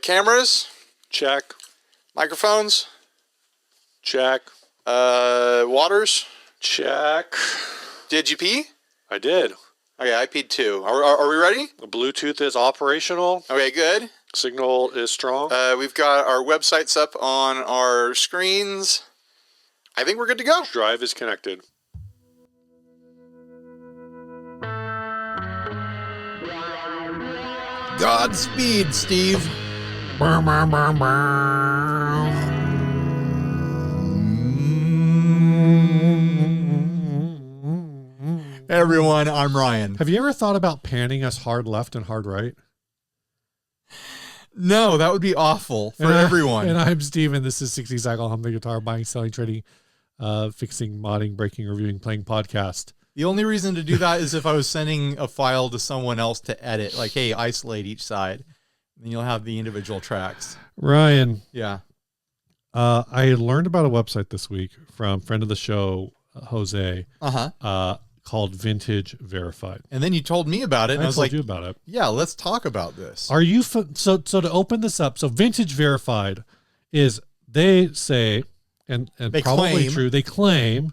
cameras? Check. Microphones? Check. Waters? Check. Did you pee? I did. Okay, I peed too. Are we ready? The Bluetooth is operational. Okay, good. Signal is strong. We've got our websites up on our screens. I think we're good to go. Drive is connected. Godspeed, Steve. Hey everyone, I'm Ryan. Have you ever thought about panning us hard left and hard right? No, that would be awful for everyone. And I'm Steven. This is 60 Cycle Humming Guitar Buying, Selling, Trading, Fixing, Modding, Breaking, Reviewing, Playing Podcast. The only reason to do that is if I was sending a file to someone else to edit, like, hey, isolate each side. Then you'll have the individual tracks. Ryan. Yeah. I learned about a website this week from friend of the show, Jose, called Vintage Verified. And then you told me about it, and I was told like, you about it. Yeah, let's talk about this. Are you so to open this up? So Vintage Verified is, they say, and they probably claim, true. They claim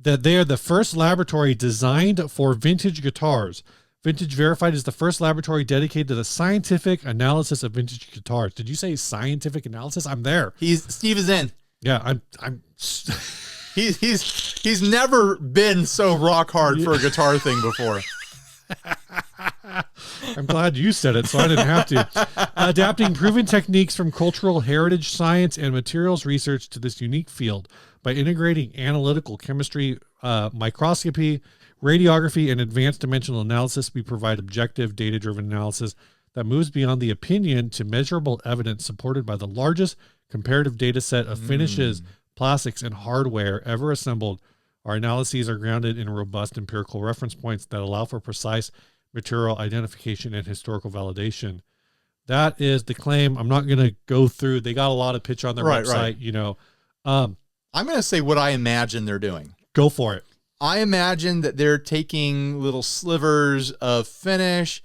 that they are the first laboratory designed for vintage guitars. Vintage Verified is the first laboratory dedicated to the scientific analysis of vintage guitars. Did you say scientific analysis? I'm there. Steve is in. Yeah, I'm. He's never been so rock hard for a guitar thing before. I'm glad you said it, so I didn't have to. Adapting proven techniques from cultural heritage science and materials research to this unique field by integrating analytical chemistry, microscopy, radiography, and advanced dimensional analysis, we provide objective, data-driven analysis that moves beyond the opinion to measurable evidence supported by the largest comparative data set of finishes, plastics, and hardware ever assembled. Our analyses are grounded in robust empirical reference points that allow for precise material identification and historical validation. That is the claim. I'm not going to go through. They got a lot of pitch on their website, right. you know. I'm going to say what I imagine they're doing. Go for it. I imagine that they're taking little slivers of finish,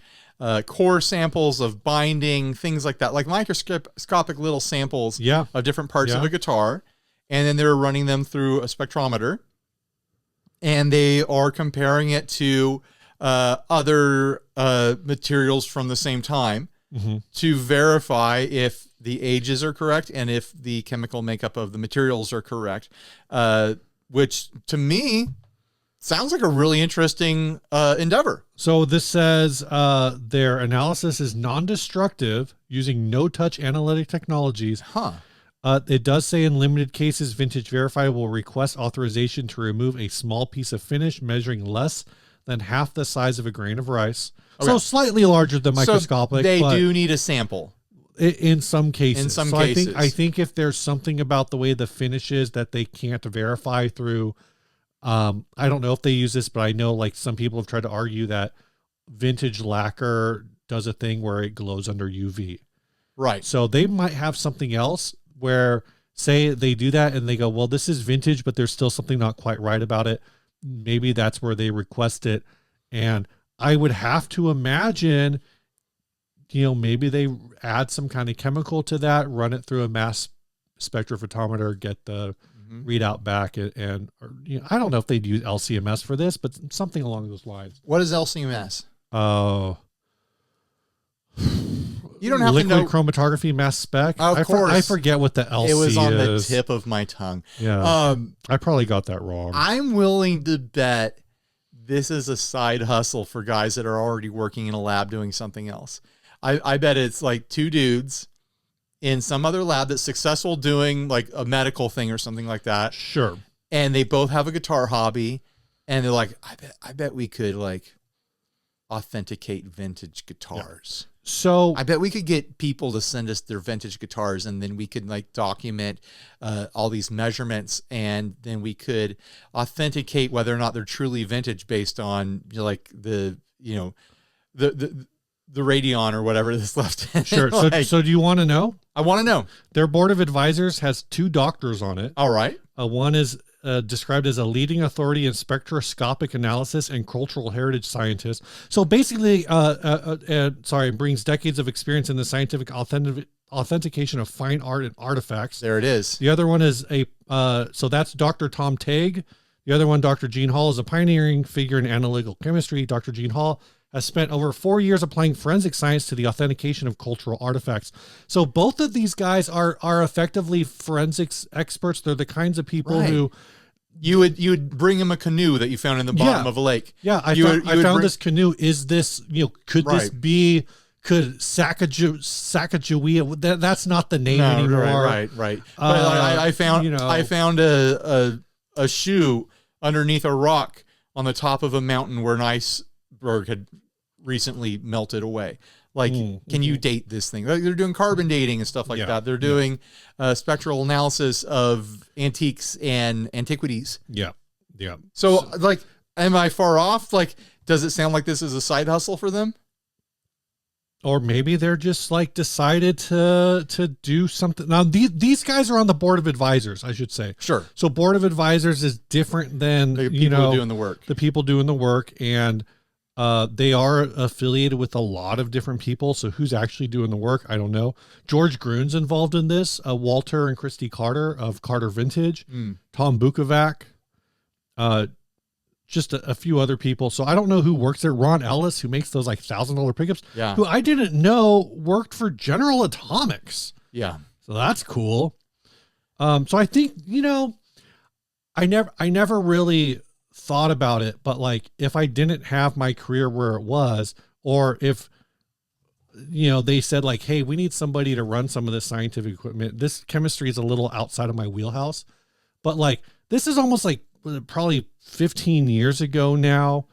core samples of binding, things like that, like microscopic little samples of different parts of a guitar. And then they're running them through a spectrometer, and they are comparing it to other materials from the same time to verify if the ages are correct and if the chemical makeup of the materials are correct, which to me sounds like a really interesting endeavor. So this says their analysis is non-destructive using no-touch analytic technologies. It does say in limited cases, Vintage Verified will request authorization to remove a small piece of finish measuring less than half the size of a grain of rice. Okay. So slightly larger than microscopic. So they do need a sample. In some cases. In some cases. I think if there's something about the way the finish is that they can't verify through, I don't know if they use this, but I know like some people have tried to argue that vintage lacquer does a thing where it glows under UV. Right. So they might have something else where, say they do that and they go, well, this is vintage, but there's still something not quite right about it. Maybe that's where they request it. And I would have to imagine, you know, maybe they add some kind of chemical to that, run it through a mass spectrophotometer, get the readout back. And or, you know, I don't know if they'd use LCMS for this, but something along those lines. What is LCMS? Oh, you don't have liquid to know. chromatography mass spec. Of course. I forget what the LC is. It was on the tip of my tongue. Yeah. I probably got that wrong. I'm willing to bet this is a side hustle for guys that are already working in a lab doing something else. I bet it's like two dudes in some other lab that's successful doing like a medical thing or something like that. Sure. And they both have a guitar hobby, and they're like, I bet we could like authenticate vintage guitars. Yeah. So I bet we could get people to send us their vintage guitars, and then we could like document all these measurements, and then we could authenticate whether or not they're truly vintage based on, you know, like the Radeon or whatever that's left in. Sure. Like, so do you want to know? I want to know. Their board of advisors has 2 doctors on it. All right. One is described as a leading authority in spectroscopic analysis and cultural heritage scientist. So basically, brings decades of experience in the scientific authentication of fine art and artifacts. There it is. The other one is so that's Dr. Tom Tague. The other one, Dr. Gene Hall, is a pioneering figure in analytical chemistry. Dr. Gene Hall has spent over 4 years applying forensic science to the authentication of cultural artifacts. So both of these guys are effectively forensics experts. They're the kinds of people who you would bring him a canoe that you found in the bottom of a lake. Yeah, I found this canoe. Is this, could this be, could Sacagawea, that's not the name anymore. Right. But I found a shoe underneath a rock on the top of a mountain where an iceberg had recently melted away. Like, can you date this thing? Like, they're doing carbon dating and stuff like that. They're doing spectral analysis of antiques and antiquities. Yeah. So, like, am I far off? Like, does it sound like this is a side hustle for them? Or maybe they're just like decided to do something. Now, these guys are on the board of advisors, I should say. Sure. So board of advisors is different than the people doing the work. The people doing the work, and they are affiliated with a lot of different people. So who's actually doing the work? I don't know. George Gruhn's involved in this. Walter and Christy Carter of Carter Vintage. Tom Bukovac. Just a few other people. So I don't know who works there. Ron Ellis, who makes those like $1,000 pickups, who I didn't know worked for General Atomics. Yeah. So that's cool. So I think, I never really thought about it, but like, if I didn't have my career where it was, or if, they said like, hey, we need somebody to run some of this scientific equipment. This chemistry is a little outside of my wheelhouse, but like, this is almost like probably 15 years ago now.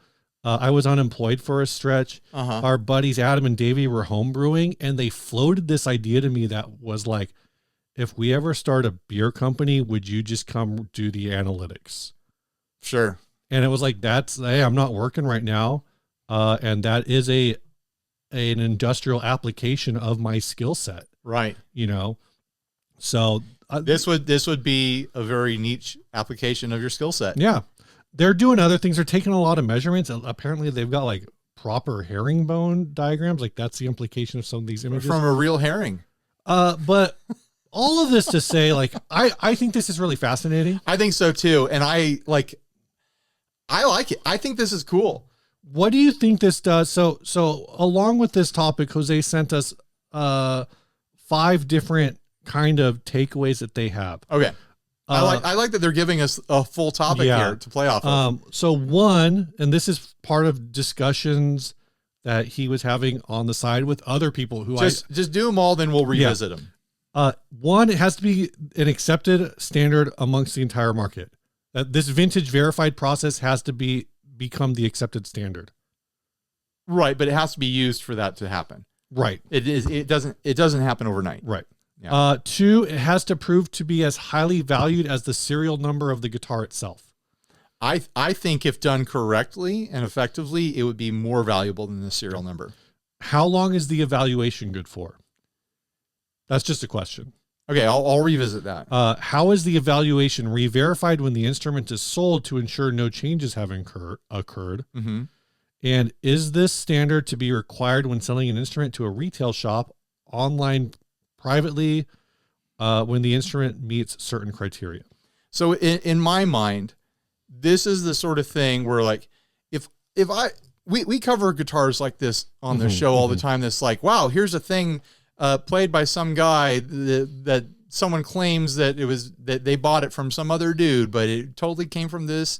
I was unemployed for a stretch. Our buddies Adam and Davey were home brewing, and they floated this idea to me that was like, if we ever start a beer company, would you just come do the analytics? Sure. And it was like, hey, I'm not working right now. And that is an industrial application of my skill set. Right. So this would be a very niche application of your skill set. Yeah. They're doing other things. They're taking a lot of measurements. Apparently they've got like proper herringbone diagrams. Like, that's the implication of some of these images. From a real herring. But all of this to say, like, I think this is really fascinating. I think so too. And I like it. I think this is cool. What do you think this does? So along with this topic, Jose sent us 5 different kind of takeaways that they have. Okay. I like that they're giving us a full topic here to play off of. So one, and this is part of discussions that he was having on the side with other people who just do them all, then we'll revisit them. One, it has to be an accepted standard amongst the entire market. That this vintage verified process has to become the accepted standard. Right, but it has to be used for that to happen. Right. It doesn't happen overnight. Right. Yeah. 2, it has to prove to be as highly valued as the serial number of the guitar itself. I think if done correctly and effectively, it would be more valuable than the serial number. How long is the evaluation good for? That's just a question. Okay, I'll revisit that. How is the evaluation re-verified when the instrument is sold to ensure no changes have occurred? Mm-hmm. And is this standard to be required when selling an instrument to a retail shop, online, privately, when the instrument meets certain criteria? So in my mind, this is the sort of thing where, like, we cover guitars like this on the show all the time. That's like, wow, here's a thing played by some guy that someone claims that they bought it from some other dude, but it totally came from this,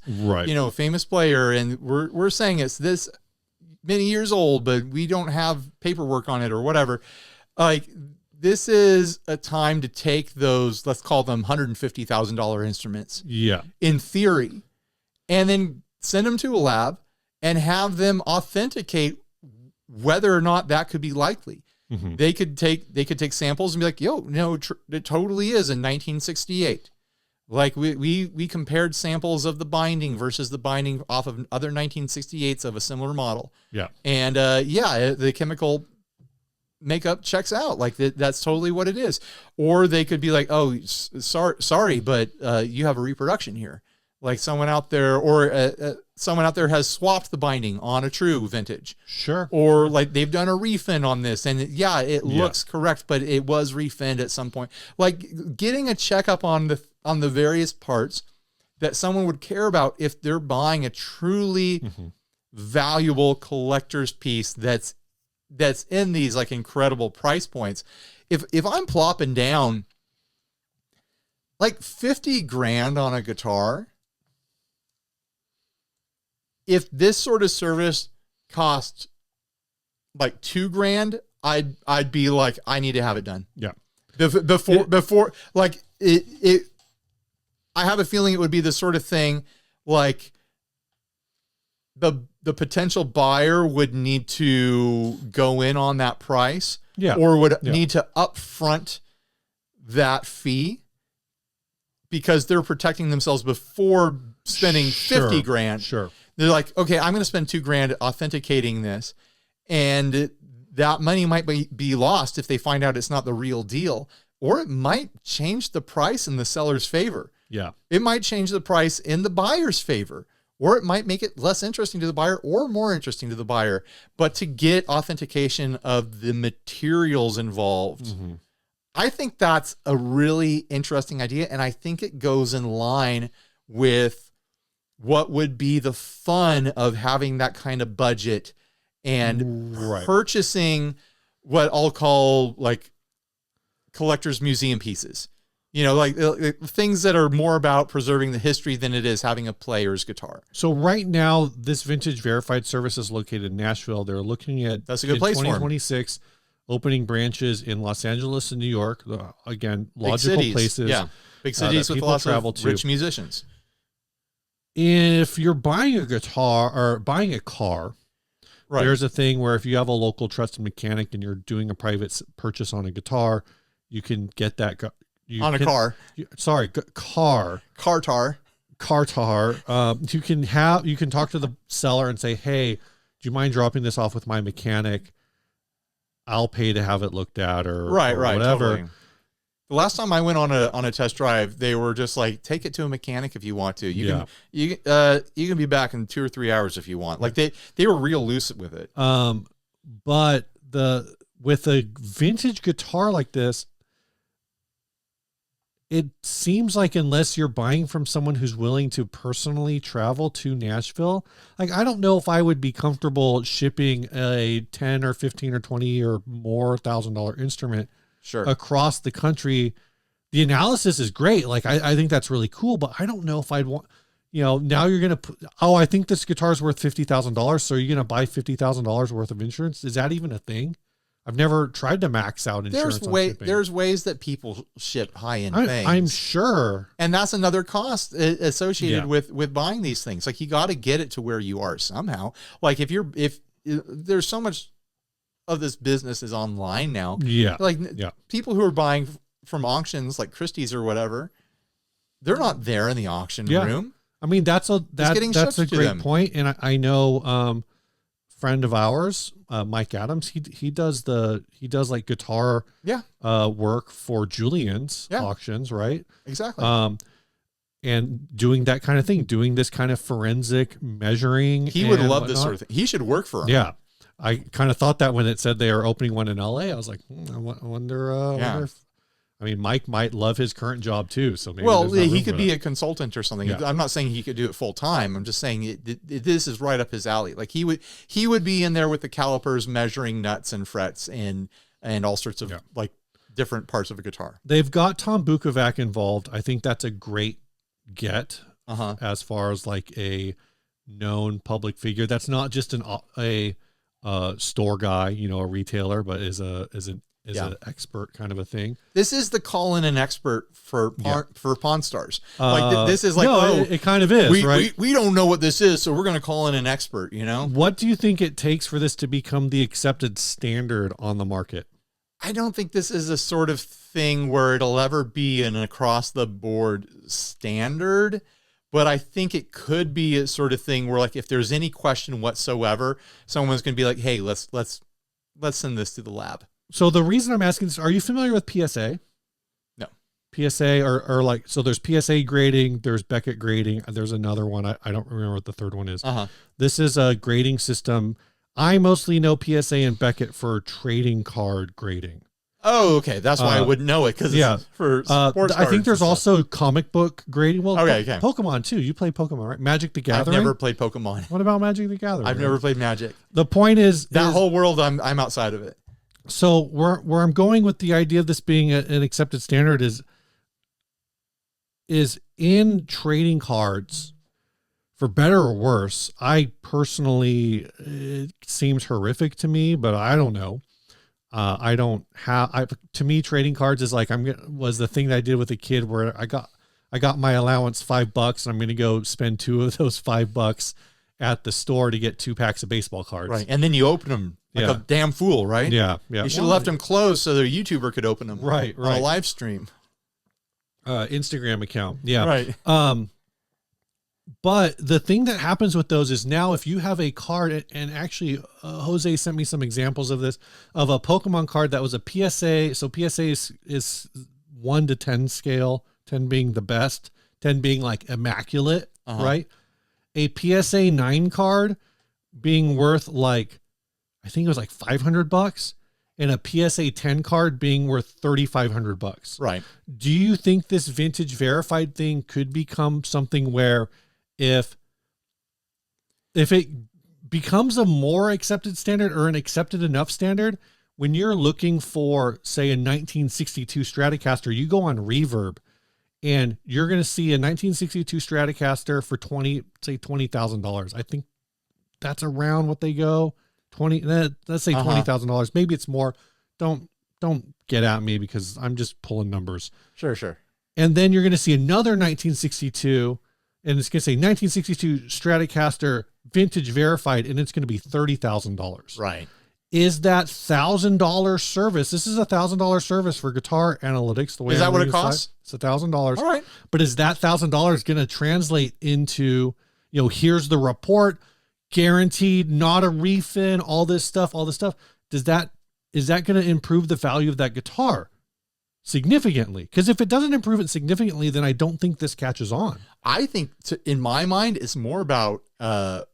famous player. And we're saying it's this many years old, but we don't have paperwork on it or whatever. Like, this is a time to take those, let's call them $150,000 instruments. Yeah. In theory, and then send them to a lab and have them authenticate whether or not that could be likely. Mm-hmm. They could take samples and be like, yo, no, it totally is in 1968. Like we compared samples of the binding versus the binding off of other 1968s of a similar model. Yeah. And the chemical makeup checks out. Like that's totally what it is. Or they could be like, oh, sorry, but you have a reproduction here. Like someone out there, or someone out there has swapped the binding on a true vintage. Sure. Or like they've done a refin on this, and it looks correct, but it was refinned at some point. Like getting a checkup on the various parts that someone would care about if they're buying a truly valuable collector's piece that's in these like incredible price points. If I'm plopping down like 50 grand on a guitar, if this sort of service cost like $2 grand, I'd be like, I need to have it done. Yeah. Before like it I have a feeling it would be the sort of thing like the potential buyer would need to go in on that price, or would need to upfront that fee because they're protecting themselves before spending 50 grand. Sure. They're like, okay, I'm going to spend $2 grand authenticating this, and that money might be lost if they find out it's not the real deal, or it might change the price in the seller's favor. Yeah. It might change the price in the buyer's favor, or it might make it less interesting to the buyer or more interesting to the buyer. But to get authentication of the materials involved, I think that's a really interesting idea. And I think it goes in line with what would be the fun of having that kind of budget and purchasing what I'll call like collector's museum pieces. You know, like things that are more about preserving the history than it is having a player's guitar. So right now, this Vintage Verified service is located in Nashville. They're looking at that's a good place 2026 opening branches in Los Angeles and New York. Again, logical places. Yeah, big cities with lots of rich musicians. If you're buying a guitar or buying a car, there's a thing where if you have a local trusted mechanic and you're doing a private purchase on a guitar, you can get that car. Car. You can talk to the seller and say, hey, do you mind dropping this off with my mechanic? I'll pay to have it looked at or whatever. Totally. The last time I went on a test drive, they were just like, take it to a mechanic if you want to. You can be back in 2 or 3 hours if you want. Like they were real loose with it. But with a vintage guitar like this, it seems like unless you're buying from someone who's willing to personally travel to Nashville, like I don't know if I would be comfortable shipping a 10 or 15 or 20 or more $1,000 instrument across the country. The analysis is great. Like I think that's really cool, but I don't know if I'd want, now you're going to put, I think this guitar is worth $50,000. So you're going to buy $50,000 worth of insurance. Is that even a thing? I've never tried to max out insurance. There's ways that people ship high-end things. I'm sure. And that's another cost associated with buying these things. Like you got to get it to where you are somehow. Like if there's so much of this business is online now. Yeah. Like people who are buying from auctions like Christie's or whatever, they're not there in the auction room. I mean, that's a great point. And I know, friend of ours, Mike Adams, he does like guitar work for Julian's auctions, right? Exactly. And doing that kind of thing, doing this kind of forensic measuring. He would love this sort of thing. He should work for him. Yeah. I kind of thought that when it said they are opening one in LA, I was like, I wonder if, I mean, Mike might love his current job too. So maybe he could be a consultant or something. Yeah. I'm not saying he could do it full time. I'm just saying this is right up his alley. Like he would be in there with the calipers measuring nuts and frets and all sorts of like different parts of a guitar. They've got Tom Bukovac involved. I think that's a great get as far as like a known public figure. That's not just a store guy, a retailer, but is an expert kind of a thing. This is the call in an expert for Pawn Stars. Like this is like, it kind of is, right? We don't know what this is, so we're going to call in an expert, What do you think it takes for this to become the accepted standard on the market? I don't think this is a sort of thing where it'll ever be an across the board standard, but I think it could be a sort of thing where like, if there's any question whatsoever, someone's going to be like, hey, let's send this to the lab. So the reason I'm asking this, are you familiar with PSA? No. PSA or like, so there's PSA grading, there's Beckett grading. There's another one. I don't remember what the third one is. This is a grading system. I mostly know PSA and Beckett for trading card grading. Oh, okay. That's why I wouldn't know it, because it's for sports I think there's cards also comic book grading. Well, okay. Pokemon too. You play Pokemon, right? Magic the Gathering. I've never played Pokemon. What about Magic the Gathering? I've never played Magic. The point is That whole world, I'm outside of it. So where I'm going with the idea of this being an accepted standard is in trading cards, for better or worse. I personally, it seems horrific to me, but I don't know. I don't have, to me, trading cards is like, was the thing that I did with a kid where I got my allowance $5 and I'm going to go spend 2 of those $5 at the store to get 2 packs of baseball cards. Right. And then you open them like a damn fool, right? Yeah. You should have left them closed so the YouTuber could open them. Right. On a live stream. Instagram account. Yeah. Right. But the thing that happens with those is now if you have a card, and actually Jose sent me some examples of this, of a Pokemon card that was a PSA. So PSA is 1 to 10 scale, 10 being the best, 10 being like immaculate, right? A PSA 9 card being worth like, I think it was like $500, and a PSA 10 card being worth $3,500. Right. Do you think this vintage verified thing could become something where if it becomes a more accepted standard or an accepted enough standard, when you're looking for, say, a 1962 Stratocaster, you go on Reverb and you're going to see a 1962 Stratocaster for $20,000. I think that's around what they go. Let's say $20,000. Maybe it's more. Don't get at me because I'm just pulling numbers. Sure. And then you're going to see another 1962, and it's going to say 1962 Stratocaster vintage verified, and it's going to be $30,000. Right. Is that $1,000 service? This is a $1,000 service for guitar analytics. The way is that I'm what it reading costs? It's $1,000. All right. But is that $1,000 going to translate into, here's the report, guaranteed, not a refin, all this stuff? Is that going to improve the value of that guitar significantly? Because if it doesn't improve it significantly, then I don't think this catches on. I think, in my mind, it's more about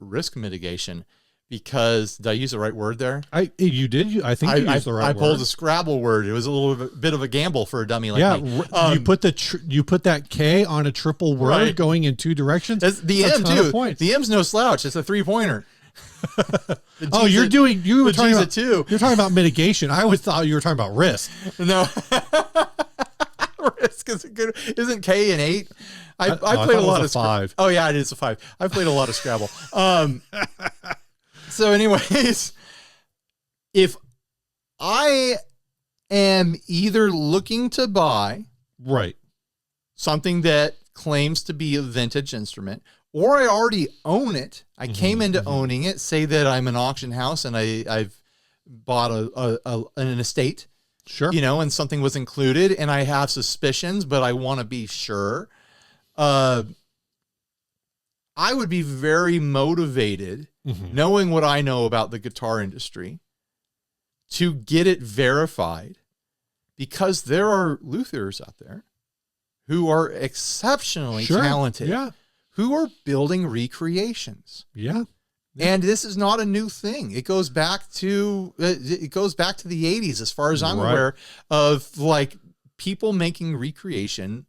risk mitigation. Because did I use the right word there? You did. I think you used the right word. I pulled a Scrabble word. It was a little bit of a gamble for a dummy like me. You put that K on a triple word going in 2 directions. The M too. The M's no slouch. It's a 3-pointer. You're talking about too. You're talking about mitigation. I always thought you were talking about risk. No. Risk is good. Isn't K an 8? I played a lot of 5. Oh yeah, it is a 5. I've played a lot of Scrabble. So anyways, if I am either looking to buy something that claims to be a vintage instrument, or I already own it, I came into owning it, say that I'm an auction house and I've bought an estate, and something was included and I have suspicions, but I want to be sure. I would be very motivated, knowing what I know about the guitar industry, to get it verified, because there are luthiers out there who are exceptionally talented, who are building recreations. And this is not a new thing. It goes back to the 80s, as far as I'm aware, of like people making recreation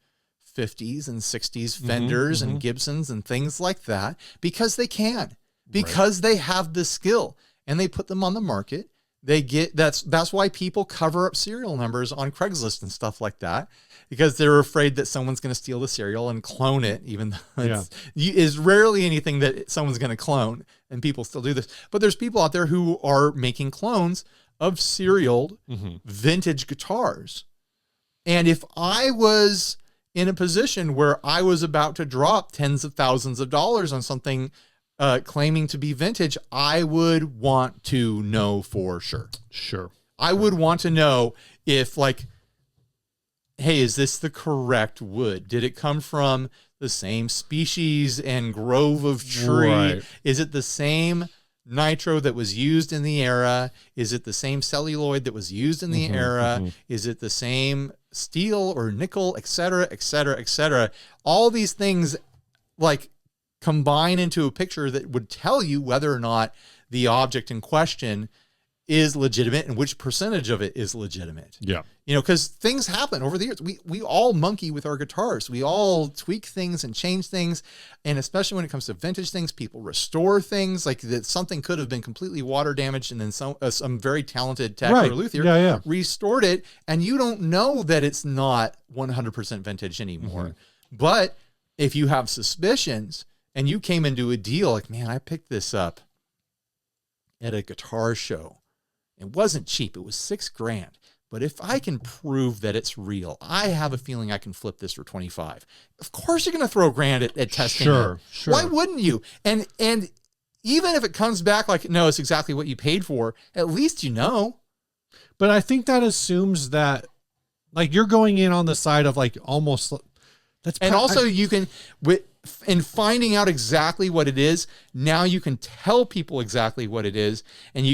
50s and 60s Fenders and Gibsons and things like that, because they can, because they have the skill, and they put them on the market. They get that's why people cover up serial numbers on Craigslist and stuff like that, because they're afraid that someone's going to steal the serial and clone it, even though is rarely anything that someone's going to clone, and people still do this. But there's people out there who are making clones of serialed vintage guitars. And if I was in a position where I was about to drop tens of thousands of dollars on something claiming to be vintage, I would want to know for sure. I would want to know if, like, hey, is this the correct wood? Did it come from the same species and grove of tree? Is it the same nitro that was used in the era? Is it the same celluloid that was used in the era? Is it the same steel or nickel, et cetera, et cetera, et cetera? All these things like combine into a picture that would tell you whether or not the object in question is legitimate and which percentage of it is legitimate. Yeah. You know, because things happen over the years. We all monkey with our guitars. We all tweak things and change things. And especially when it comes to vintage things, people restore things like that. Something could have been completely water damaged, and then some very talented tech or luthier restored it. And you don't know that it's not 100% vintage anymore. But if you have suspicions and you came into a deal like, man, I picked this up at a guitar show. It wasn't cheap. It was $6,000. But if I can prove that it's real, I have a feeling I can flip this for 25. Of course, you're going to throw $1,000 at testing. Sure. Why wouldn't you? And even if it comes back like, no, it's exactly what you paid for, at least you know. But I think that assumes that, like, you're going in on the side of like almost. You can in finding out exactly what it is, now you can tell people exactly what it is, and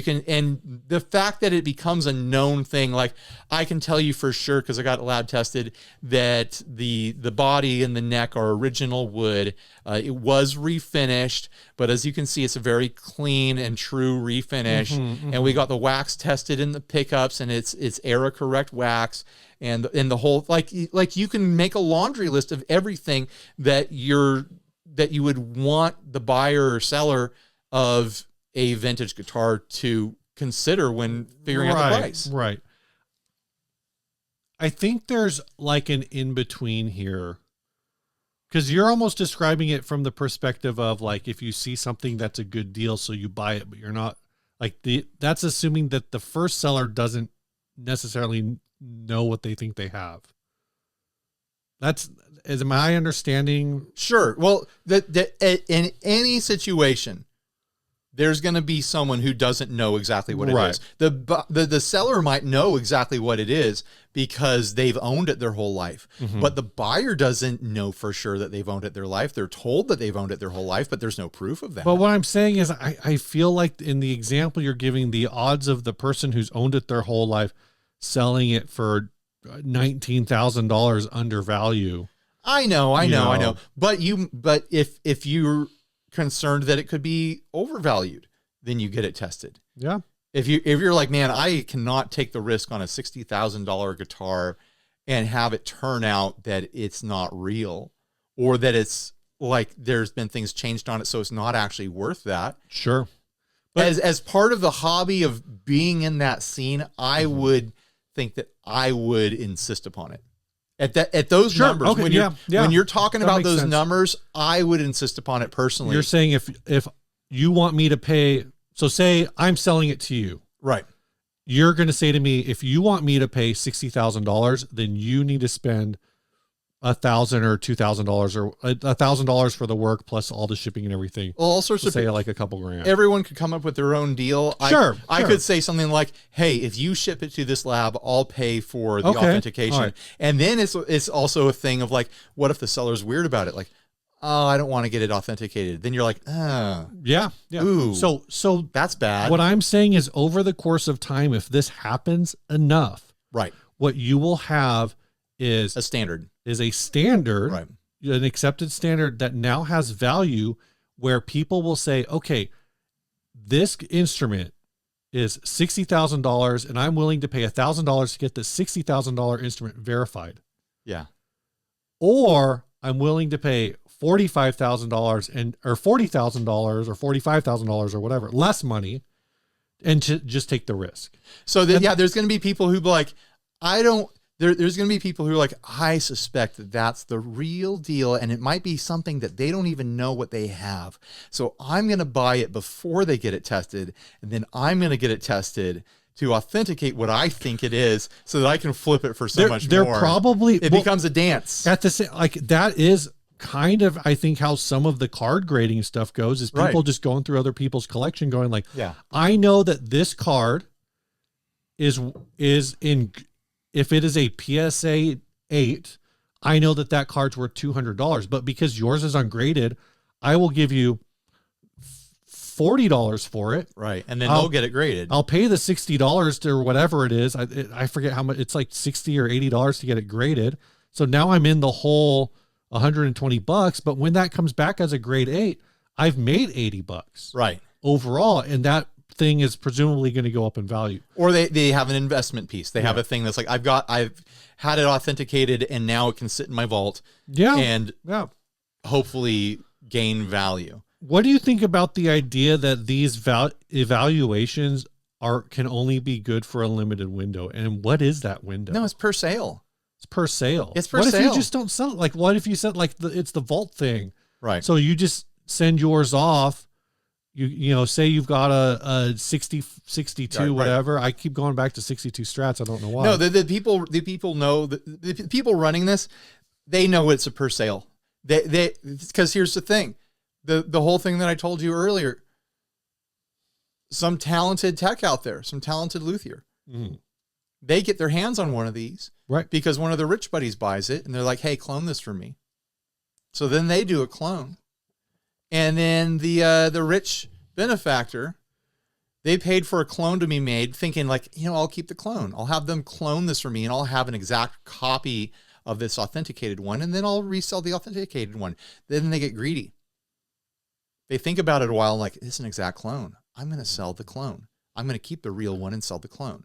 the fact that it becomes a known thing, like I can tell you for sure because I got it lab tested that the body and the neck are original wood. It was refinished, but as you can see, it's a very clean and true refinish. And we got the wax tested in the pickups, and it's era correct wax. And the whole, like you can make a laundry list of everything that you would want the buyer or seller of a vintage guitar to consider when figuring out the price. Right. I think there's like an in-between here, because you're almost describing it from the perspective of like, if you see something that's a good deal, so you buy it, but you're not like that's assuming that the first seller doesn't necessarily know what they think they have. Is my understanding? Sure. Well, in any situation, there's going to be someone who doesn't know exactly what it is. The seller might know exactly what it is because they've owned it their whole life, but the buyer doesn't know for sure that they've owned it their life. They're told that they've owned it their whole life, but there's no proof of that. But what I'm saying is, I feel like in the example you're giving, the odds of the person who's owned it their whole life selling it for $19,000 under value. I know. But if you're concerned that it could be overvalued, then you get it tested. Yeah. If you're like, man, I cannot take the risk on a $60,000 guitar and have it turn out that it's not real, or that it's like there's been things changed on it, so it's not actually worth that. Sure. But as part of the hobby of being in that scene, I would think that I would insist upon it. At those numbers, okay, when you're talking that about those sense. numbers, I would insist upon it personally. You're saying if you want me to pay, so say I'm selling it to you, right? You're going to say to me, if you want me to pay $60,000, then you need to spend $1,000 or $2,000 or $1,000 for the work plus all the shipping and everything. Well, all sorts of say like a couple grand. Everyone could come up with their own deal. Sure. I could say something like, "Hey, if you ship it to this lab, I'll pay for the authentication." Right. And then it's also a thing of like, what if the seller's weird about it? Like, oh, I don't want to get it authenticated. Then you're like, oh, yeah. Ooh, so that's bad. What I'm saying is, over the course of time, if this happens enough, right, what you will have is a standard. Right. An accepted standard that now has value, where people will say, okay, this instrument is $60,000 and I'm willing to pay $1,000 to get the $60,000 instrument verified. Yeah. Or I'm willing to pay $45,000 or $40,000 or $45,000 or whatever, less money, and to just take the risk. So there's going to be people who be like, there's going to be people who are like, I suspect that that's the real deal, and it might be something that they don't even know what they have. So I'm going to buy it before they get it tested, and then I'm going to get it tested to authenticate what I think it is, so that I can flip it for so much more. It becomes a dance. At the same, like that is kind of, I think, how some of the card grading stuff goes. Is people just going through other people's collection, going like, I know that this card is in. If it is a PSA 8, I know that card's worth $200, but because yours is ungraded, I will give you $40 for it. Right. And then I'll- they'll get it graded. I'll pay the $60 to whatever it is. I forget how much. It's like $60 or $80 to get it graded. So now I'm in the whole $120. But when that comes back as a grade 8, I've made $80 right. overall, and that thing is presumably going to go up in value. Or they have an investment piece. They have a thing that's like, I've had it authenticated and now it can sit in my vault and hopefully gain value. What do you think about the idea that these evaluations can only be good for a limited window? And what is that window? No, it's per sale. It's per sale. It's per what sale. if you just don't sell it? Like, what if you said like it's the vault thing? Right. So you just send yours off. You know, say you've got a 60, 62, Right. whatever. I keep going back to 62 strats. I don't know why. No, the people know, the people running this, they know it's a per sale. Because here's the thing, the whole thing that I told you earlier, some talented tech out there, some talented luthier, they get their hands on one of these, right? Because one of their rich buddies buys it and they're like, hey, clone this for me. So then they do a clone. And then the rich benefactor, they paid for a clone to be made, thinking like, you know, I'll keep the clone. I'll have them clone this for me, and I'll have an exact copy of this authenticated one, and then I'll resell the authenticated one. Then they get greedy. They think about it a while, like, it's an exact clone. I'm going to sell the clone. I'm going to keep the real one and sell the clone.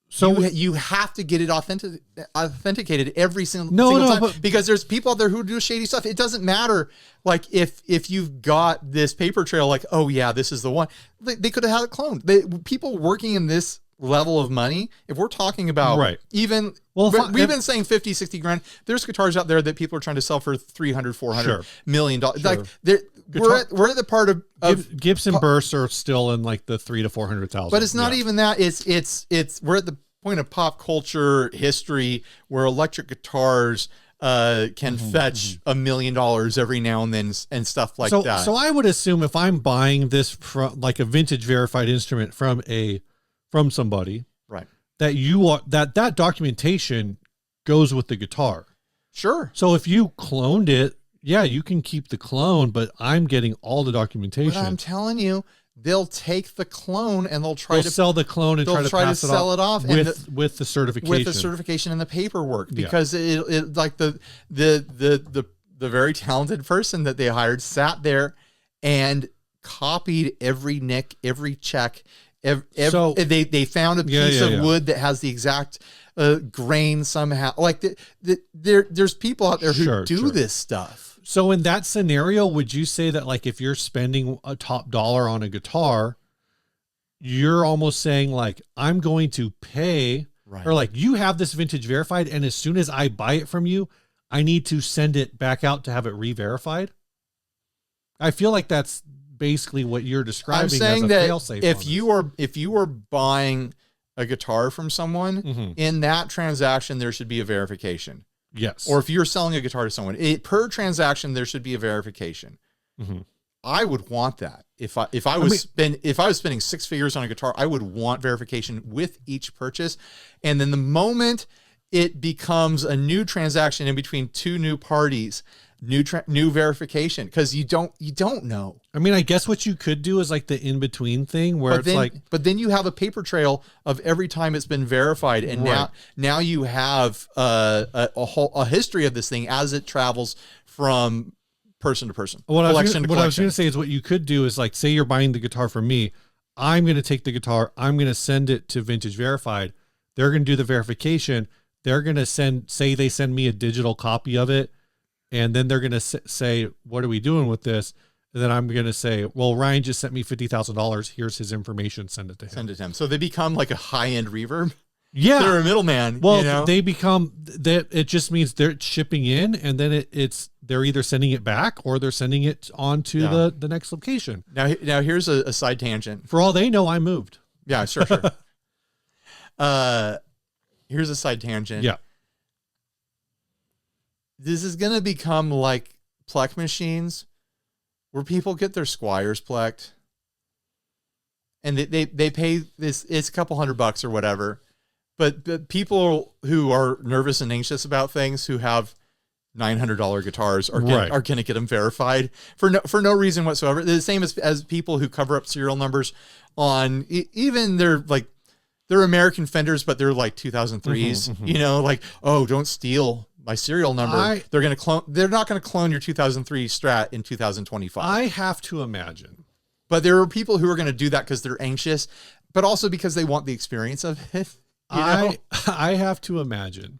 So you have to get it authenticated every single time, because there's people out there who do shady stuff. It doesn't matter. Like if you've got this paper trail, like, oh yeah, this is the one. They could have had it cloned. People working in this level of money, if we're talking about even, we've been saying 50, 60 grand. There's guitars out there that people are trying to sell for 300, 400 million dollars. Like we're at the part of Gibson bursts are still in like the 300,000 to 400,000. But it's not even that. It's we're at the point of pop culture history where electric guitars can fetch $1 million every now and then and stuff like that. So I would assume if I'm buying this from like a vintage verified instrument from somebody, right, that that documentation goes with the guitar. Sure. So if you cloned it, yeah, you can keep the clone, but I'm getting all the documentation. But I'm telling you, they'll take the clone and they'll sell the clone and try to sell it off with the certification, with the certification and the paperwork, because it like the very talented person that they hired sat there and copied every nick, every check. So they found a piece of wood that has the exact grain somehow. Like there's people out there who do this stuff. So in that scenario, would you say that like if you're spending a top dollar on a guitar, you're almost saying like, I'm going to pay, or like you have this vintage verified, and as soon as I buy it from you, I need to send it back out to have it re-verified? I feel like that's basically what you're describing. I'm saying as a that fail-safe if you are buying a guitar from someone, in that transaction there should be a verification. Yes. Or if you're selling a guitar to someone, per transaction there should be a verification. I would want that. If I was spending 6 figures on a guitar, I would want verification with each purchase. And then the moment it becomes a new transaction in between two new parties, new verification, because you don't know. I mean, I guess what you could do is like the in-between thing where but then you have a paper trail of every time it's been verified, and now you have a history of this thing as it travels from person to person. What I was going to say is what you could do is like, say you're buying the guitar from me, I'm going to take the guitar, I'm going to send it to Vintage Verified. They're going to do the verification. They're going to they send me a digital copy of it. And then they're going to say, what are we doing with this? And then I'm going to say, well, Ryan just sent me $50,000. Here's his information. Send it to him. So they become like a high-end reverb. Yeah. They're a middleman. Well, they become that. It just means they're shipping in, and then they're either sending it back or they're sending it on to the next location. Now here's a side tangent. For all they know, I moved. Yeah, sure. Here's a side tangent. Yeah. This is going to become like plec machines where people get their Squires plecked, and they pay this, it's a couple $100 or whatever. But people who are nervous and anxious about things, who have $900 guitars are Right. going to get them verified for no reason whatsoever. The same as people who cover up serial numbers on even their American Fenders, but they're like 2003s. You know, like, oh, don't steal my serial number. They're going to clone. They're not going to clone your 2003 Strat in 2025. I have to imagine. But there are people who are going to do that because they're anxious, but also because they want the experience of it. I have to imagine.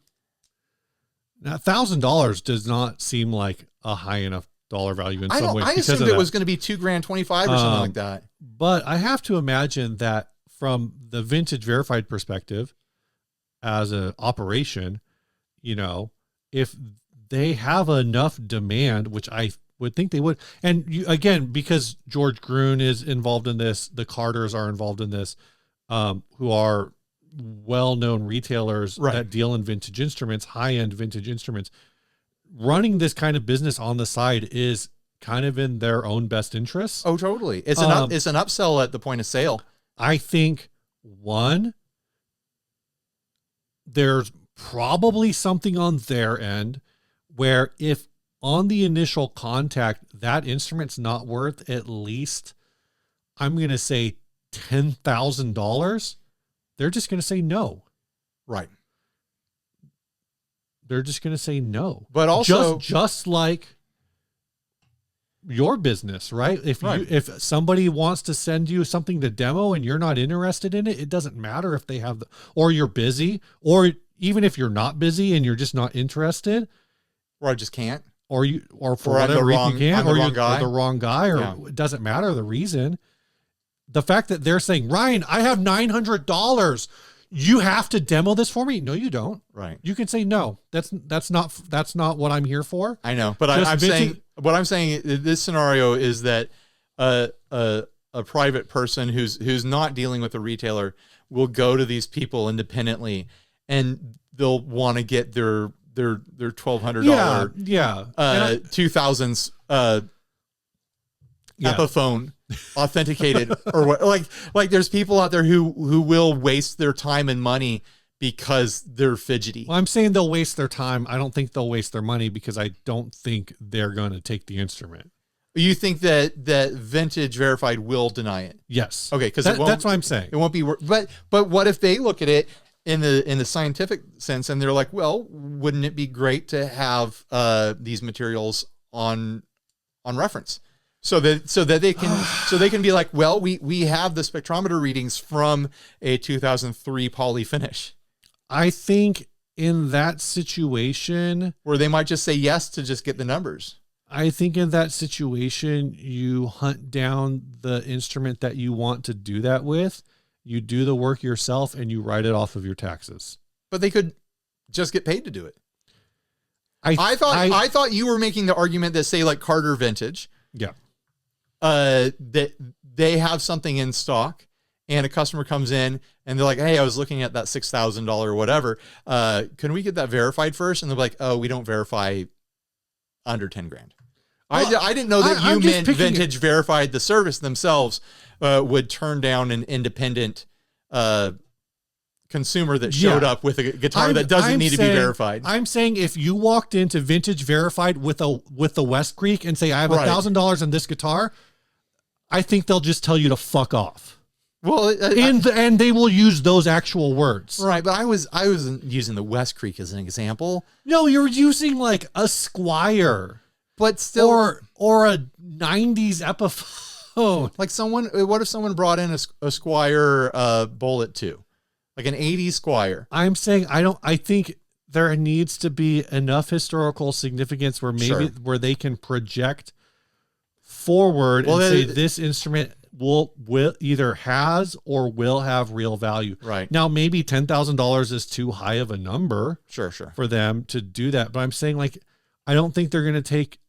Now, $1,000 does not seem like a high enough dollar value in some ways. I assumed it was going to be $2,025 or something like that. But I have to imagine that from the vintage verified perspective, as an operation, you know, if they have enough demand, which I would think they would, and again, because George Gruen is involved in this, the Carters are involved in this, who are well-known retailers that deal in vintage instruments, high-end vintage instruments. Running this kind of business on the side is kind of in their own best interests. Oh, totally. It's an upsell at the point of sale. I think there's probably something on their end where if on the initial contact that instrument's not worth at least, I'm going to say $10,000, they're just going to say no. Right. They're just going to say no. But also just like your business, right? If somebody wants to send you something to demo and you're not interested in it, it doesn't matter if they have or you're busy, or even if you're not busy and you're just not interested, or I just can't, or for whatever reason you can't, or you're the wrong guy, or it doesn't matter the reason. The fact that they're saying, Ryan, I have $900. You have to demo this for me. No, you don't. Right. You can say, no, that's not what I'm here for. I know, but I'm saying in this scenario is that a private person who's not dealing with a retailer will go to these people independently, and they'll want to get their $1,200 2000s Epiphone authenticated or what, like there's people out there who will waste their time and money because they're fidgety. Well, I'm saying they'll waste their time. I don't think they'll waste their money because I don't think they're going to take the instrument. You think that Vintage Verified will deny it? Yes. Okay, because that's what I'm saying. It won't be. But what if they look at it in the scientific sense and they're like, well, wouldn't it be great to have these materials on reference? So that they can be like, well, we have the spectrometer readings from a 2003 poly finish. I think in that situation, where they might just say yes to just get the numbers. I think in that situation, you hunt down the instrument that you want to do that with. You do the work yourself and you write it off of your taxes. But they could just get paid to do it. I thought you were making the argument that, say, like Carter Vintage. Yeah. That they have something in stock and a customer comes in and they're like, hey, I was looking at that $6,000 or whatever. Can we get that verified first? And they're like, oh, we don't verify under 10 grand. Well, I didn't know that you meant Vintage Verified, the service themselves, would turn down an independent consumer that showed up with a guitar that doesn't need to be verified. I'm saying if you walked into Vintage Verified with the West Creek and say, I have $1,000 in this guitar, I think they'll just tell you to fuck off. Well, and they will use those actual words. Right, but I wasn't using the West Creek as an example. No, you're using like a Squire, but still, or a 90s Epiphone. Like what if someone brought in a Squire Bullet 2? Like an 80s Squire. I'm saying I think there needs to be enough historical significance where where they can project forward and say this instrument will either has or will have real value. Right. Now, maybe $10,000 is too high of a number for them to do that. But I'm saying, like, I don't think they're going to take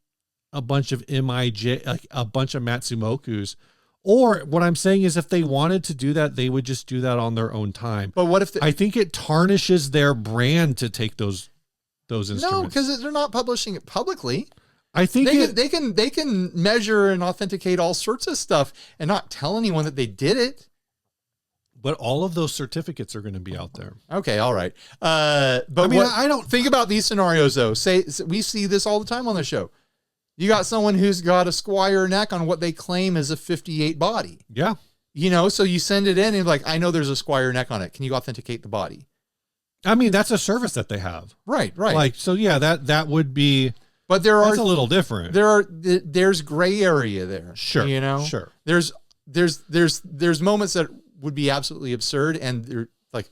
a bunch of MIJ, like a bunch of Matsumokus. Or what I'm saying is if they wanted to do that, they would just do that on their own time. But what if I think it tarnishes their brand to take those instruments. No, because they're not publishing it publicly. I think they can measure and authenticate all sorts of stuff and not tell anyone that they did it. But all of those certificates are going to be out there. Okay, all right. But I mean, what, I don't think about these scenarios though. Say we see this all the time on the show. You got someone who's got a squire neck on what they claim is a 58 body. Yeah. You know, so you send it in and you're like, I know there's a squire neck on it. Can you authenticate the body? I mean, that's a service that they have. Right. Like, so yeah, that would be, but that's a little different. There's gray area there. Sure. You know, sure. There's moments that would be absolutely absurd. And they're like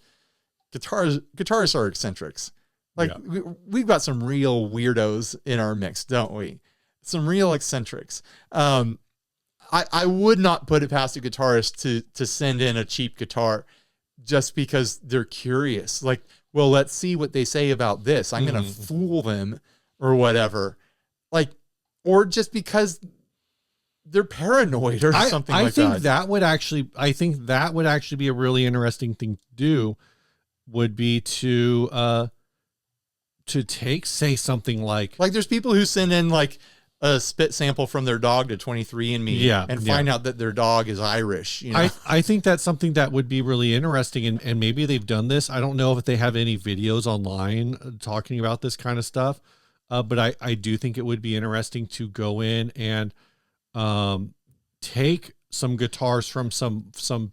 guitarists are eccentrics. Like we've got some real weirdos in our mix, don't we? Some real eccentrics. I would not put it past a guitarist to send in a cheap guitar just because they're curious. Like, well, let's see what they say about this. I'm going to fool them or whatever. Like, or just because they're paranoid or something like that. I think that would actually be a really interesting thing to do, would be to take, say, something like there's people who send in like a spit sample from their dog to 23andMe and find out that their dog is Irish. You know? I think that's something that would be really interesting, and maybe they've done this. I don't know if they have any videos online talking about this kind of stuff, but I do think it would be interesting to go in and take some guitars from some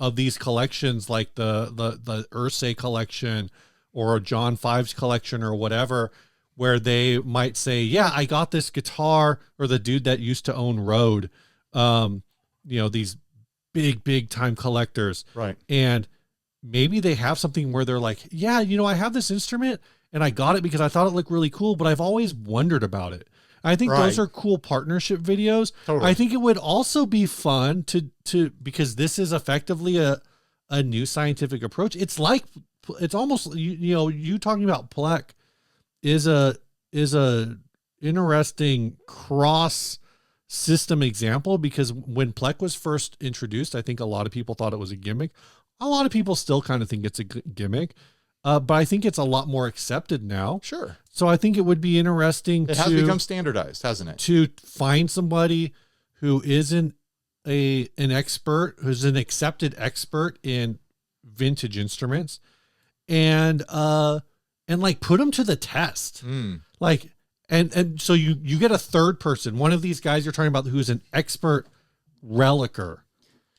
of these collections, like the Ursay collection or a John Fives collection or whatever, where they might say, yeah, I got this guitar, or the dude that used to own Rode, these big time collectors. Right. And maybe they have something where they're like, yeah, I have this instrument and I got it because I thought it looked really cool, but I've always wondered about it. I think those are cool partnership videos. Totally. I think it would also be fun to because this is effectively a new scientific approach. It's almost, you talking about Plek is a interesting cross system example, because when Plek was first introduced, I think a lot of people thought it was a gimmick. A lot of people still kind of think it's a gimmick, but I think it's a lot more accepted now. Sure. So I think it would be interesting It has become standardized, hasn't it? To find somebody who isn't an expert, who's an accepted expert in vintage instruments, and like put them to the test. Like, and so you get a third person, one of these guys you're talking about who's an expert relicer.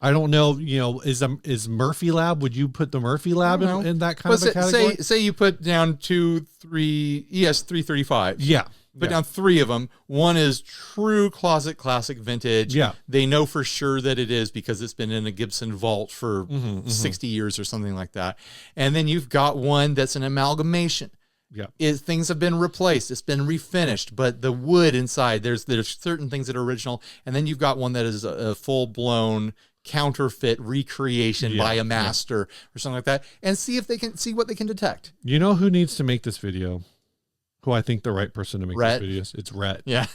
I don't know, is Murphy Lab, would you put the Murphy Lab in that kind of a category? Say you put down 335. Yeah. Put down 3 of them. One is true closet classic vintage. Yeah. They know for sure that it is because it's been in a Gibson vault for 60 years or something like that. And then you've got one that's an amalgamation. Yeah. Things have been replaced. It's been refinished, but the wood inside, there's certain things that are original. And then you've got one that is a full-blown counterfeit recreation by a master or something like that, and see what they can detect. You know who needs to make this video? Who I think the right person to make Rhett. this video is? It's Rhett. Yeah.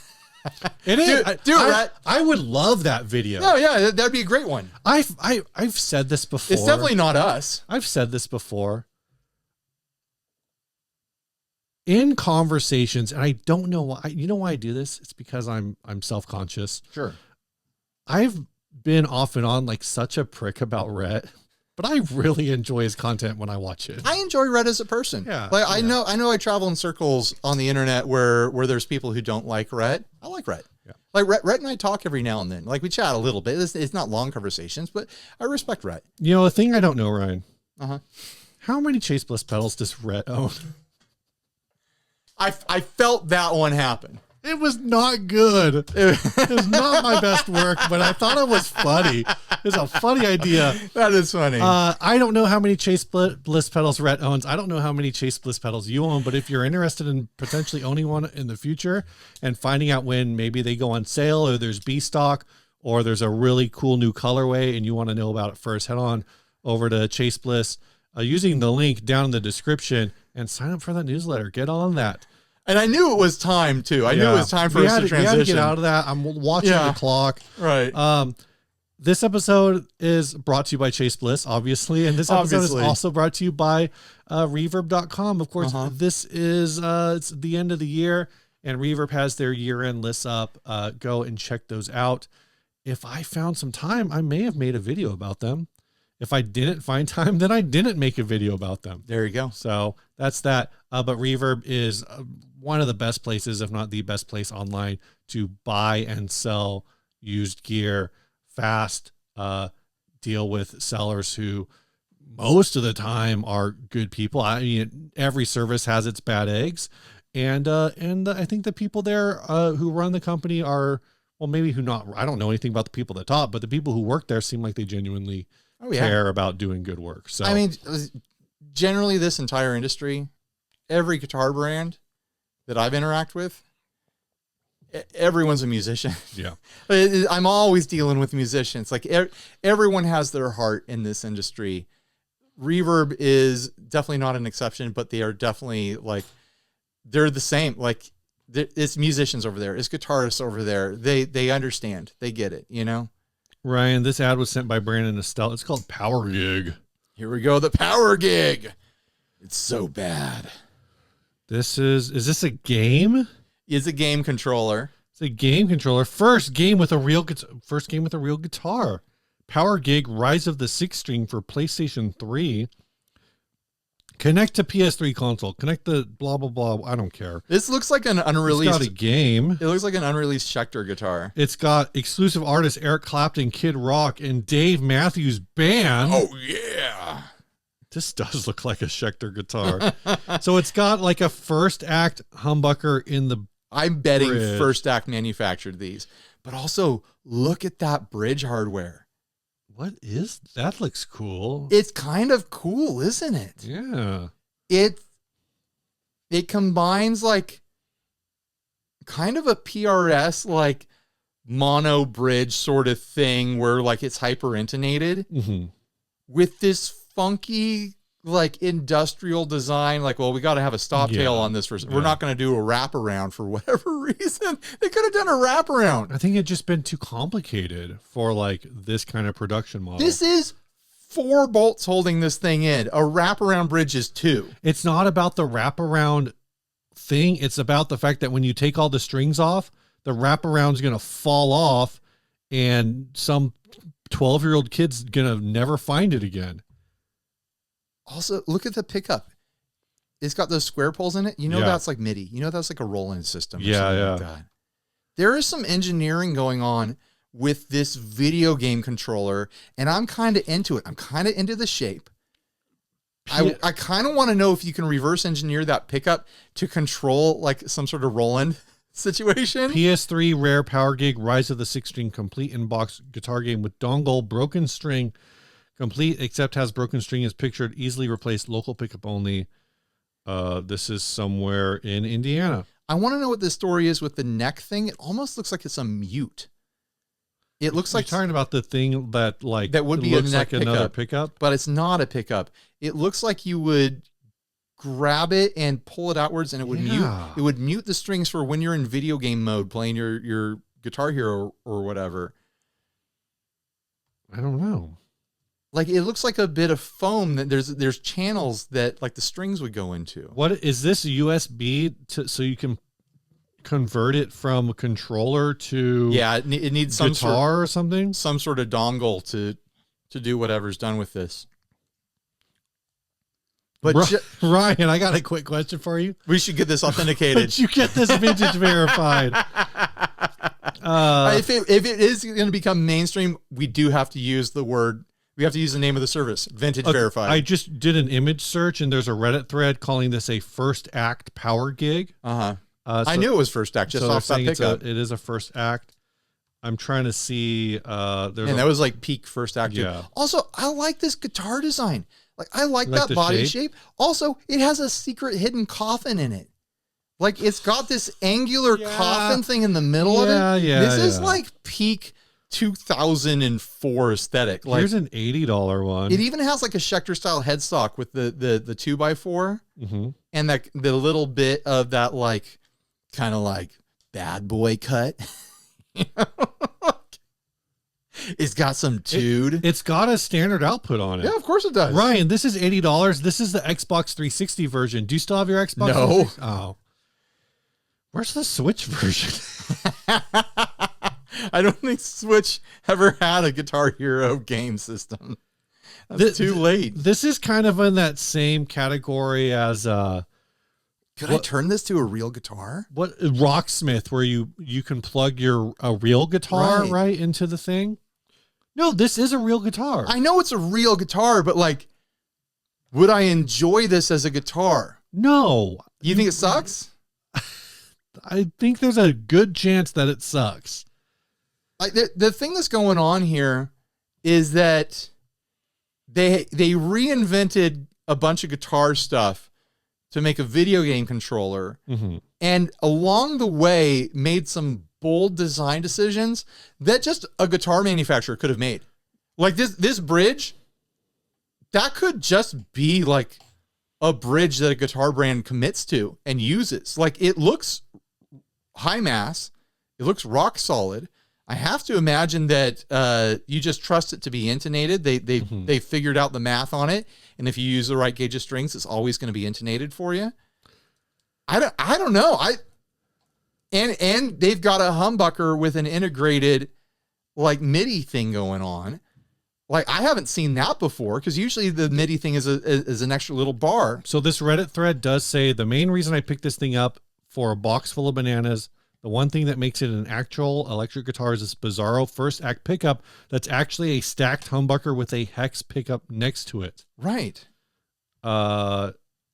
It is. Do it, Rhett. I would love that video. No, yeah, that'd be a great one. I've said this before. It's definitely not us. I've said this before. In conversations, and I don't know why. You know why I do this? It's because I'm self-conscious. Sure. I've been off and on like such a prick about Rhett, but I really enjoy his content when I watch it. I enjoy Rhett as a person. Yeah. Like I know I travel in circles on the internet where there's people who don't like Rhett. I like Rhett. Yeah. Like Rhett and I talk every now and then. Like we chat a little bit. It's not long conversations, but I respect Rhett. A thing I don't know, Ryan. Uh-huh. How many Chase Bliss pedals does Rhett own? I felt that one happen. It was not good. It was not my best work, but I thought it was funny. It's a funny idea. That is funny. I don't know how many Chase Bliss pedals Rhett owns. I don't know how many Chase Bliss pedals you own, but if you're interested in potentially owning one in the future and finding out when maybe they go on sale or there's B stock or there's a really cool new colorway and you want to know about it first, head on over to Chase Bliss using the link down in the description and sign up for that newsletter. Get on that. And I knew it was time too. I knew it was time for us to transition. We had to get out of that. I'm watching the clock. Right. This episode is brought to you by Chase Bliss, obviously. And this episode is also brought to you by reverb.com. Of course, this is it's the end of the year and Reverb has their year-end lists up. Go and check those out. If I found some time, I may have made a video about them. if I didn't find time, then I didn't make a video about them. There you go. So that's that. But Reverb is one of the best places, if not the best place online to buy and sell used gear fast, deal with sellers who most of the time are good people. I mean, every service has its bad eggs. And I think the people there who run the company are, well, maybe I don't know anything about the people that taught, but the people who work there seem like they genuinely care about doing good work. So, I mean, generally this entire industry, every guitar brand that I've interacted with, everyone's a musician. Yeah. I'm always dealing with musicians. Like everyone has their heart in this industry. Reverb is definitely not an exception, but they are definitely like, they're the same. Like it's musicians over there. It's guitarists over there. They understand. They get it, you know? Ryan, this ad was sent by Brandon Estelle. It's called Power Gig. Here we go. The Power Gig. It's so bad. Is this a game? It's a game controller. It's a game controller. First game with a real guitar. Power Gig Rise of the 6-string for PlayStation 3. Connect to PS3 console. Connect the blah, blah, blah. I don't care. This looks like an unreleased... It's got a game. It looks like an unreleased Schecter guitar. It's got exclusive artists Eric Clapton, Kid Rock, and Dave Matthews Band. Oh, yeah. This does look like a Schecter guitar. So it's got like a first act humbucker in the I'm betting bridge. First Act manufactured these. But also, look at that bridge hardware. What is that? Looks cool. It's kind of cool, isn't it? Yeah. It combines like kind of a PRS like mono bridge sort of thing where like it's hyper intonated with this funky like industrial design. Like, well, we got to have a stop tail on this. We're not going to do a wraparound for whatever reason. They could have done a wraparound. I think it's just been too complicated for like this kind of production model. This is 4 bolts holding this thing in. A wraparound bridge is 2. It's not about the wraparound thing. It's about the fact that when you take all the strings off, the wraparound's going to fall off and some 12-year-old kid's going to never find it again. Also, look at the pickup. It's got those square poles in it. You know, that's like MIDI. You know, that's like a roll-in system. Like that. There is some engineering going on with this video game controller, and I'm kind of into it. I'm kind of into the shape. I kind of want to know if you can reverse engineer that pickup to control like some sort of roll-in situation. PS3 Rare Power Gig Rise of the 6-string complete in-box guitar game with dongle, broken string, complete except has broken string is pictured, easily replaced, local pickup only. This is somewhere in Indiana. I want to know what the story is with the neck thing. It almost looks like it's a mute. It looks like you're talking about the thing that like that would be looks a neck like another pickup, but it's not a pickup. It looks like you would grab it and pull it outwards, and it would mute. It would mute the strings for when you're in video game mode playing your Guitar Hero or whatever. I don't know. Like it looks like a bit of foam that there's channels that like the strings would go into. What is this USB so you can convert it from a controller to it needs some guitar or something, some sort of dongle to do whatever's done with this. But Ryan, I got a quick question for you. We should get this authenticated. Could you get this vintage verified? If it is going to become mainstream, we do have to use the word. We have to use the name of the service, Vintage Verified. I just did an image search, and there's a Reddit thread calling this a first act power gig. I knew it was first act just off that pickup. It is a first act. I'm trying to see. That was like peak first act. Yeah. Also, I like this guitar design. Like I like that body shape. Also, it has a secret hidden coffin in it. Like it's got this angular coffin thing in the middle of it. This is like peak 2004 aesthetic. Like, here's an $80 one. It even has like a Schecter style headstock with the 2x4 and that the little bit of that like kind of like bad boy cut. It's got some dude. It's got a standard output on it. Yeah, of course it does. Ryan, this is $80. This is the Xbox 360 version. Do you still have your Xbox? No. Oh. Where's the Switch version? I don't think Switch ever had a Guitar Hero game system. That's too late. This is kind of in that same category as Could I turn this to a real guitar? what Rocksmith, where you can plug a real guitar right into the thing. No, this is a real guitar. I know it's a real guitar, but like, would I enjoy this as a guitar? No. You think it sucks? I think there's a good chance that it sucks. Like the thing that's going on here is that they reinvented a bunch of guitar stuff to make a video game controller, and along the way made some bold design decisions that just a guitar manufacturer could have made. Like this bridge, that could just be like a bridge that a guitar brand commits to and uses. Like, it looks high mass, it looks rock solid. I have to imagine that you just trust it to be intonated. They figured out the math on it, and if you use the right gauge of strings, it's always going to be intonated for you. I don't know. And they've got a humbucker with an integrated like MIDI thing going on. Like, I haven't seen that before, because usually the MIDI thing is an extra little bar. So this Reddit thread does say the main reason I picked this thing up for a box full of bananas, the one thing that makes it an actual electric guitar is this bizarro first act pickup that's actually a stacked humbucker with a hex pickup next to it. Right.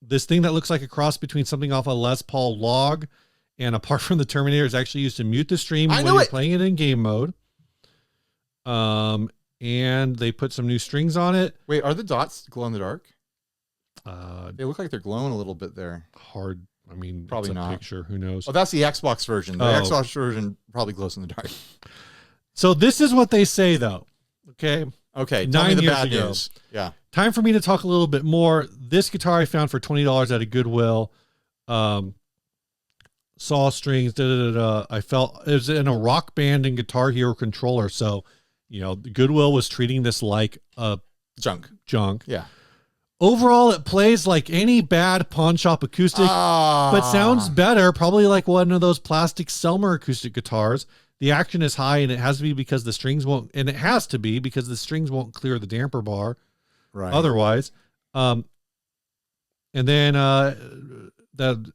This thing that looks like a cross between something off a Les Paul log and apart from the Terminator is actually used to mute the stream when you're playing it in game mode. And they put some new strings on it. Wait, are the dots glow in the dark? They look like they're glowing a little bit there. Hard. I mean, probably it's a not. Picture. Who knows? Oh, that's the Xbox version. The Xbox version probably glows in the dark. So this is what they say, though. Okay. Okay. Tell me the bad news. Yeah. Time for me to talk a little bit more. This guitar I found for $20 at a Goodwill. Saw strings. I felt it was in a Rock Band and Guitar Hero controller. So, you know, Goodwill was treating this like a junk. Yeah. Overall, it plays like any bad pawn shop acoustic, but sounds better. Probably like one of those plastic Selmer acoustic guitars. The action is high, and it has to be because the strings won't, and it has to be because the strings won't clear the damper bar. Right. Otherwise, and then and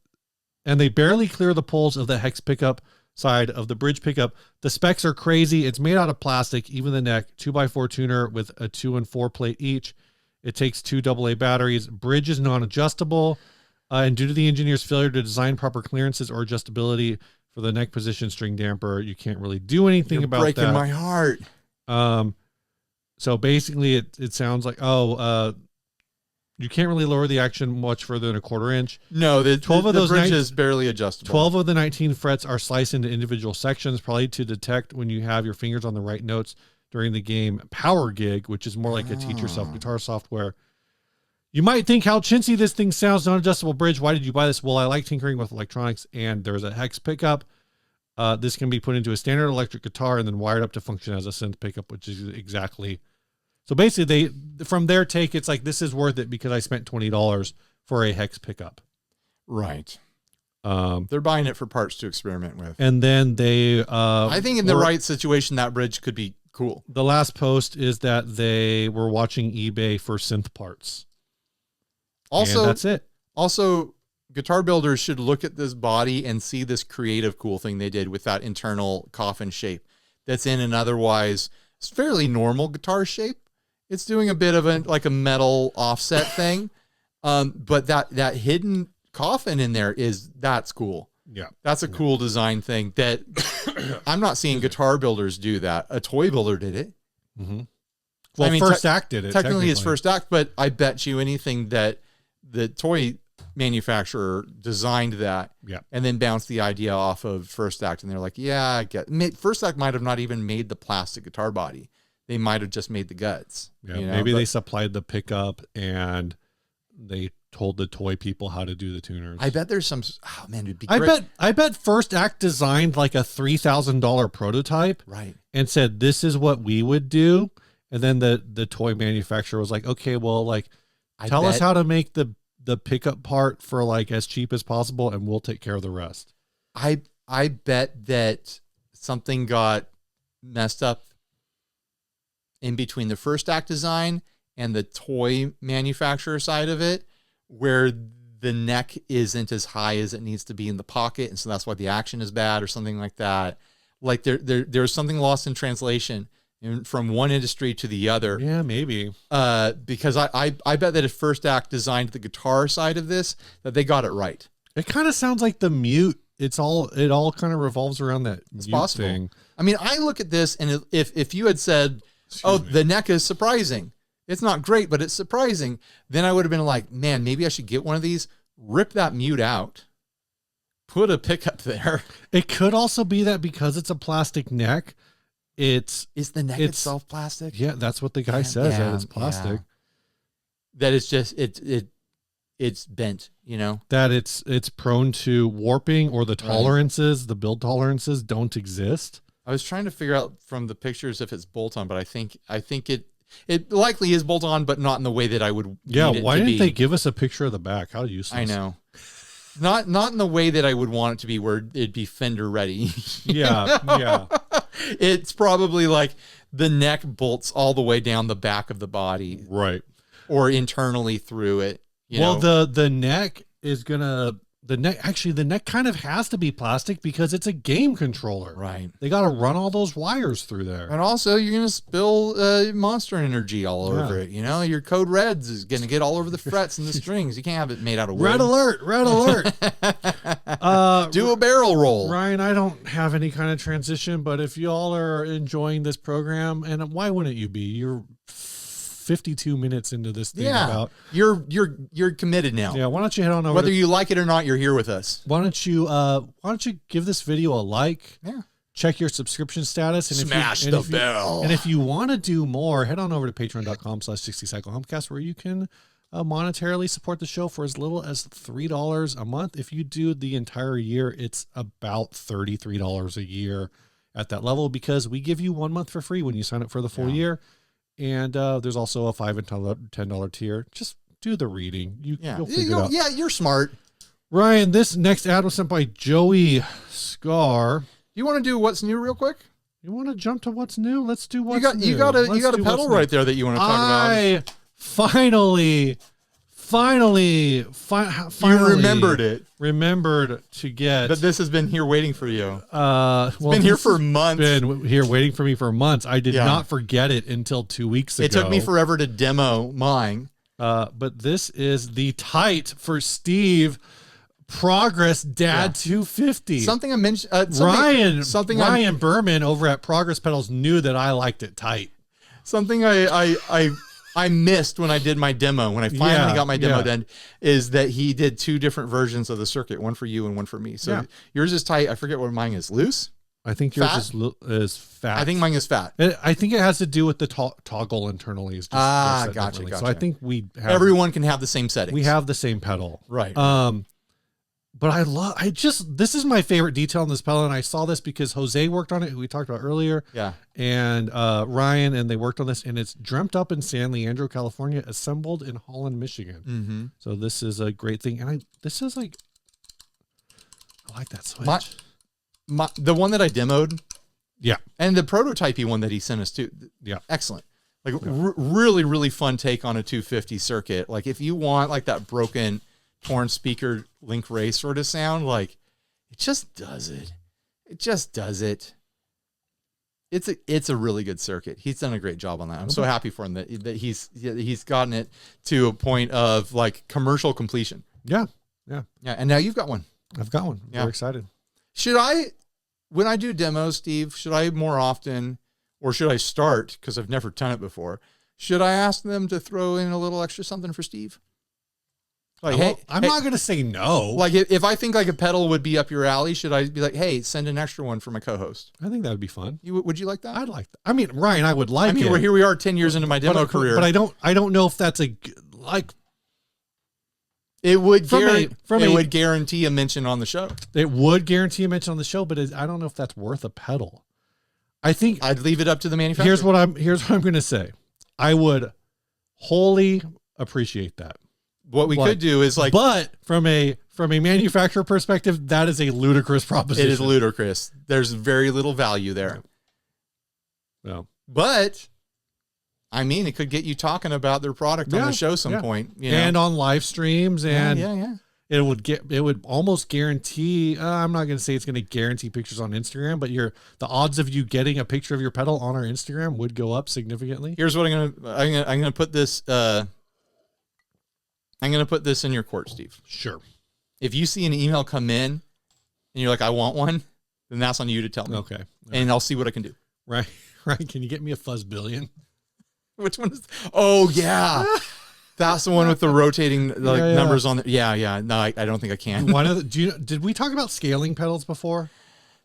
they barely clear the poles of the hex pickup side of the bridge pickup. The specs are crazy. It's made out of plastic, even the neck, 2x4 tuner with a 2 and 4 plate each. It takes 2 AA batteries. Bridge is non-adjustable, and due to the engineer's failure to design proper clearances or adjustability for the neck position string damper, you can't really do anything about that. Breaking my heart. So basically, it sounds like you can't really lower the action much further than a 1/4 inch. No, the bridge is barely adjustable. 12 of the 19 frets are sliced into individual sections, probably to detect when you have your fingers on the right notes during the game Power Gig, which is more like a teach yourself guitar software. You might think how chintzy this thing sounds, non-adjustable bridge. Why did you buy this? Well, I like tinkering with electronics, and there's a hex pickup. This can be put into a standard electric guitar and then wired up to function as a synth pickup, which is exactly. So basically, from their take, it's like, this is worth it because I spent $20 for a hex pickup. Right. They're buying it for parts to experiment with. And then they, I think in the right situation, that bridge could be cool. The last post is that they were watching eBay for synth parts. Also, and that's it. Also, guitar builders should look at this body and see this creative cool thing they did with that internal coffin shape that's in an otherwise fairly normal guitar shape. It's doing a bit of like a metal offset thing. But that hidden coffin in there that's cool. Yeah. That's a cool design thing that I'm not seeing guitar builders do that. A toy builder did it. Mm-hmm. Well, I mean, First Act did it. Technically it's First Act, but I bet you anything that the toy manufacturer designed that and then bounced the idea off of First Act. And they're like, yeah, I get it. First Act might have not even made the plastic guitar body. They might have just made the guts. Yeah, you know? Maybe they supplied the pickup and they told the toy people how to do the tuners. I bet there's some. Oh man, it'd be great. I bet First Act designed like a $3,000 prototype, right? And said this is what we would do, and then the toy manufacturer was like, okay, well, like tell us how to make the pickup part for like as cheap as possible, and we'll take care of the rest. I bet that something got messed up in between the First Act design and the toy manufacturer side of it, where the neck isn't as high as it needs to be in the pocket, and so that's why the action is bad or something like that. Like there's something lost in translation from one industry to the other. Yeah, maybe. Because I bet that if First Act designed the guitar side of this, that they got it right. It kind of sounds like the mute. It all kind of revolves around that mute thing. I mean, I look at this, and if you had said, the neck is surprising, it's not great, but it's surprising, then I would have been like, man, maybe I should get one of these, rip that mute out, put a pickup there. It could also be that because it's a plastic neck, is the neck itself plastic? Yeah, that's what the guy says, that it's plastic. Yeah. That it's just it's bent, you know? That it's prone to warping, or the tolerances, the build tolerances don't exist. I was trying to figure out from the pictures if it's bolt-on, but I think it likely is bolt-on, but not in the way that I would. Yeah, need it why to didn't be. they give us a picture of the back? How useless. I know. Not in the way that I would want it to be, where it'd be fender ready. Yeah. It's probably like the neck bolts all the way down the back of the body, Right. or internally through it. Well, the neck is gonna the neck kind of has to be plastic because it's a game controller. Right. They got to run all those wires through there. And also, you're going to spill Monster Energy all over it. You know, your Code Reds is going to get all over the frets and the strings. You can't have it made out of wood. Red alert! Red alert! Do a barrel roll. Ryan, I don't have any kind of transition, but if y'all are enjoying this program, and why wouldn't you be? You're 52 minutes into this thing. About you're committed now. Yeah, why don't you head on over? Whether you like it or not, you're here with us. Why don't you give this video a like? Yeah. Check your subscription status, and Smash the bell. And if you want to do more, head on over to patreon.com/60cyclehomecast, where you can monetarily support the show for as little as $3 a month. If you do the entire year, it's about $33 a year at that level, because we give you 1 month for free when you sign up for the full year. And there's also a $5 and $10 tier. Just do the reading. You'll figure it out. Yeah, you're smart. Ryan, this next ad was sent by Joey Scar. You want to do what's new real quick? You want to jump to what's new? Let's do what's new. You got a pedal right there that you want to talk about. I finally you remembered to get. But this has been here waiting for you. It's been here for months. Been here waiting for me for months. I did not forget it until 2 weeks ago. It took me forever to demo mine. But this is the tight for Steve Progress Dad 250. Something I mentioned. Ryan Berman over at Progress Pedals knew that I liked it tight. Something I missed when I did my demo, when I finally got my demo done, is that he did two different versions of the circuit, one for you and one for me. So yours is tight. I forget what mine is. Loose? I think yours is fat. I think mine is fat. I think it has to do with the toggle internally. Is just gotcha. So I think everyone can have the same settings. We have the same pedal. Right. But this is my favorite detail on this pedal, and I saw this because Jose worked on it, who we talked about earlier. Yeah. And Ryan, and they worked on this, and it's dreamt up in San Leandro, California, assembled in Holland, Michigan. Mm-hmm. So this is a great thing. And I like that switch. The one that I demoed. Yeah. And the prototypey one that he sent us too. Yeah. Excellent. Like really, really fun take on a 250 circuit. Like if you want like that broken, torn speaker Link Ray sort of sound, like it just does it. It just does it. It's a really good circuit. He's done a great job on that. I'm so happy for him that he's gotten it to a point of like commercial completion. Yeah. And now you've got one. I've got one. I'm very excited. Should I, when I do demos, Steve, should I more often, or should I start, because I've never done it before, should I ask them to throw in a little extra something for Steve? Like, I'm not going to say no. Like if I think like a pedal would be up your alley, should I be like, hey, send an extra one for my co-host? I think that would be fun. Would you like that? I'd like that. I mean, Ryan, I would like it. Here we are 10 years into my demo career. But I don't know if that's it would guarantee a mention on the show. It would guarantee a mention on the show, but I don't know if that's worth a pedal. I think I'd leave it up to the manufacturer. Here's what I'm going to say. I would wholly appreciate that. What we could do is like, but from a manufacturer perspective, that is a ludicrous proposition. It is ludicrous. There's very little value there. No. But I mean, it could get you talking about their product on the show some point, you know? And on live streams, and yeah. it would almost guarantee. I'm not going to say it's going to guarantee pictures on Instagram, but the odds of you getting a picture of your pedal on our Instagram would go up significantly. Here's what I'm gonna put this. I'm gonna put this in your court, Steve. Sure. If you see an email come in and you're like, I want one, then that's on you to tell me. Okay. And I'll see what I can do. Right. Can you get me a fuzz billion? Which one is? Oh yeah, that's the one with the rotating numbers on it. Yeah. No, I don't think I can. Did we talk about scaling pedals before?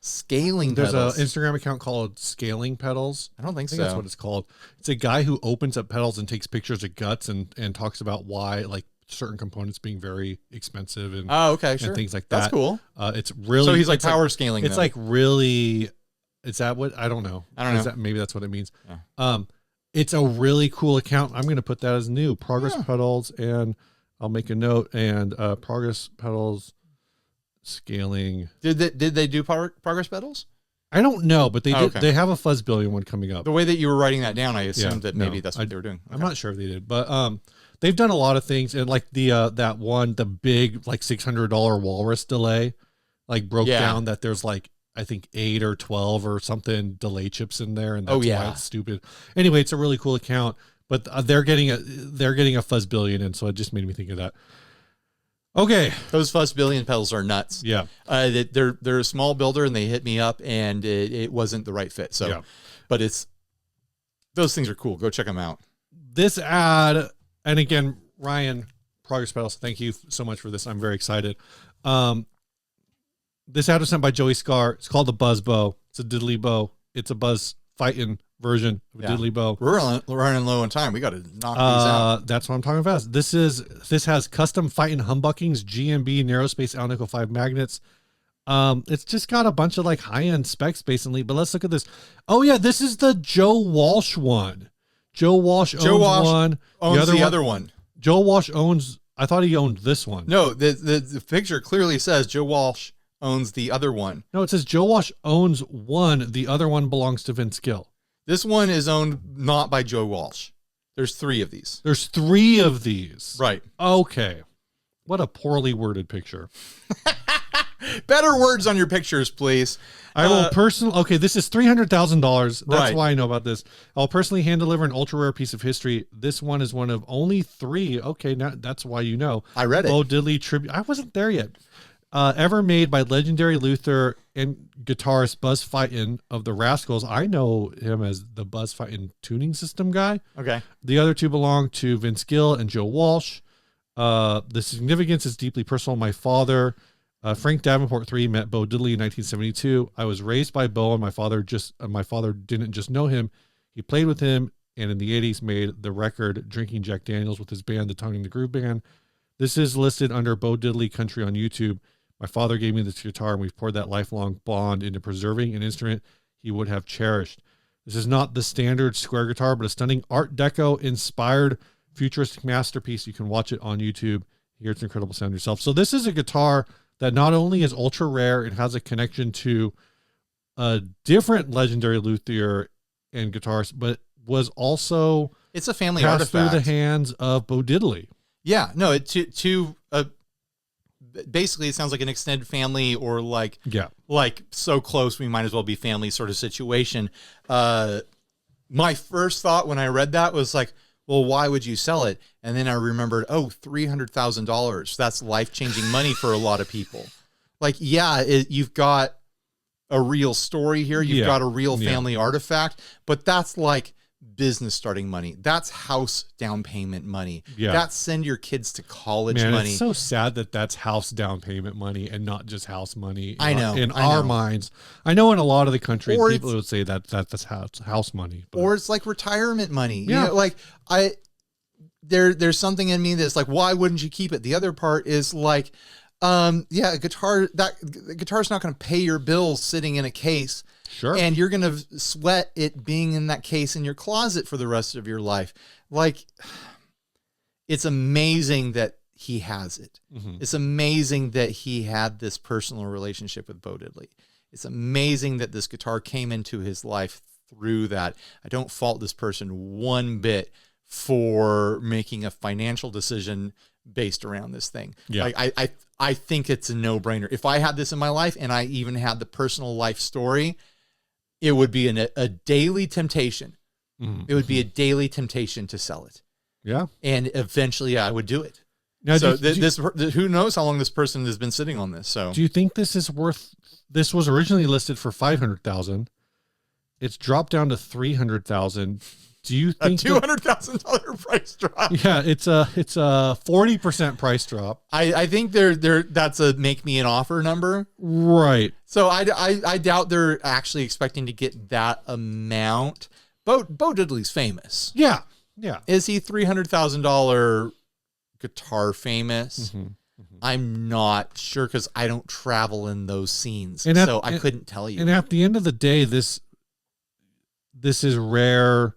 Scaling There's pedals. an Instagram account called Scaling Pedals. I don't think so. That's what it's called. It's a guy who opens up pedals and takes pictures of guts and talks about why, like, certain components being very expensive and okay, sure. and things like that. That's cool. It's really So he's like power scaling. It's though. like really. Is that what? I don't know. I don't know. Maybe that's what it means. Yeah. It's a really cool account. I'm going to put that as new. Progress Pedals, and I'll make a note. And Progress Pedals scaling. Did they do progress pedals? I don't know, but they did. Okay. They have a fuzz billion one coming up. The way that you were writing that down, I assumed that maybe that's what they were doing. I'm not sure if they did, but they've done a lot of things. And like the big like $600 walrus delay, like broke down that there's like, I think 8 or 12 or something delay chips in there, and that's why it's stupid. Anyway, it's a really cool account, but they're getting a fuzz billion, and so it just made me think of that. Okay, those fuzz billion pedals are nuts. Yeah, they're a small builder, and they hit me up, and it wasn't the right fit. So, but those things are cool. Go check them out. This ad, and again, Ryan, Progress Pedals, thank you so much for this. I'm very excited. This ad was sent by Joey Scar. It's called the Buzz Bow. It's a diddly bow. It's a buzz fighting version of a diddly bow. We're running low on time. We got to knock these out. That's what I'm talking about. This has custom fighting humbuckings, GMB narrow space Alnico 5 magnets. It's just got a bunch of like high-end specs basically, but let's look at this. Oh yeah, this is the Joe Walsh one. Joe Walsh owns the other one. Joe Walsh owns, I thought he owned this one. No, the picture clearly says Joe Walsh owns the other one. No, it says Joe Walsh owns one. The other one belongs to Vince Gill. This one is owned not by Joe Walsh. There's 3 of these. There's 3 of these. Right. Okay. What a poorly worded picture. Better words on your pictures, please. I will personally. Okay, this is $300,000. That's why I know about this. I'll personally hand deliver an ultra rare piece of history. This one is one of only 3. Okay, now that's why you know. I read it. Bo Diddley tribute. I wasn't there yet. Ever made by legendary Luther and guitarist Buzz Fightin of the Rascals. I know him as the Buzz Fightin tuning system guy. Okay. The other 2 belong to Vince Gill and Joe Walsh. The significance is deeply personal. My father, Frank Davenport III, met Bo Diddley in 1972. I was raised by Bo, and my father didn't just know him. He played with him, and in the 80s made the record Drinking Jack Daniels with his band, the Tongue and the Groove Band. This is listed under Bo Diddley Country on YouTube. My father gave me this guitar, and we've poured that lifelong bond into preserving an instrument he would have cherished. This is not the standard square guitar, but a stunning Art Deco inspired futuristic masterpiece. You can watch it on YouTube. Hear its incredible sound yourself. So this is a guitar that not only is ultra rare, it has a connection to a different legendary luthier and guitarist, but was also it's a family passed artifact through the hands of Bo Diddley. Yeah, no, basically it sounds like an extended family, or like so close we might as well be family sort of situation. My first thought when I read that was like, well, why would you sell it? And then I remembered, $300,000. That's life-changing money for a lot of people. Like, you've got a real story here. You've got a real family artifact, but that's like business starting money. That's house down payment money. Yeah. That's send your kids to college money. It's so sad that that's house down payment money and not just house money. I know. In our minds. I know in a lot of the countries, people would say that's house money. But. Or it's like retirement money. Yeah. You know, like there's something in me that's like, why wouldn't you keep it? The other part is like, the guitar's not going to pay your bills sitting in a case. Sure. And you're going to sweat it being in that case in your closet for the rest of your life. Like, it's amazing that he has it. Mm-hmm. It's amazing that he had this personal relationship with Bo Diddley. It's amazing that this guitar came into his life through that. I don't fault this person one bit for making a financial decision based around this thing. Yeah. Like I think it's a no-brainer. If I had this in my life and I even had the personal life story, it would be a daily temptation. It would be a daily temptation to sell it. Yeah. And eventually I would do it. Now, So who knows how long this person has been sitting on this. So do you think this is worth, this was originally listed for 500,000. It's dropped down to 300,000. Do you think a $200,000 price drop? Yeah, it's a 40% price drop. I think that's a make me an offer number. Right. So I doubt they're actually expecting to get that amount. Bo Diddley's famous. Yeah. Yeah. Is he $300,000 guitar famous? I'm not sure because I don't travel in those scenes. I couldn't tell you. And at the end of the day, this is rare.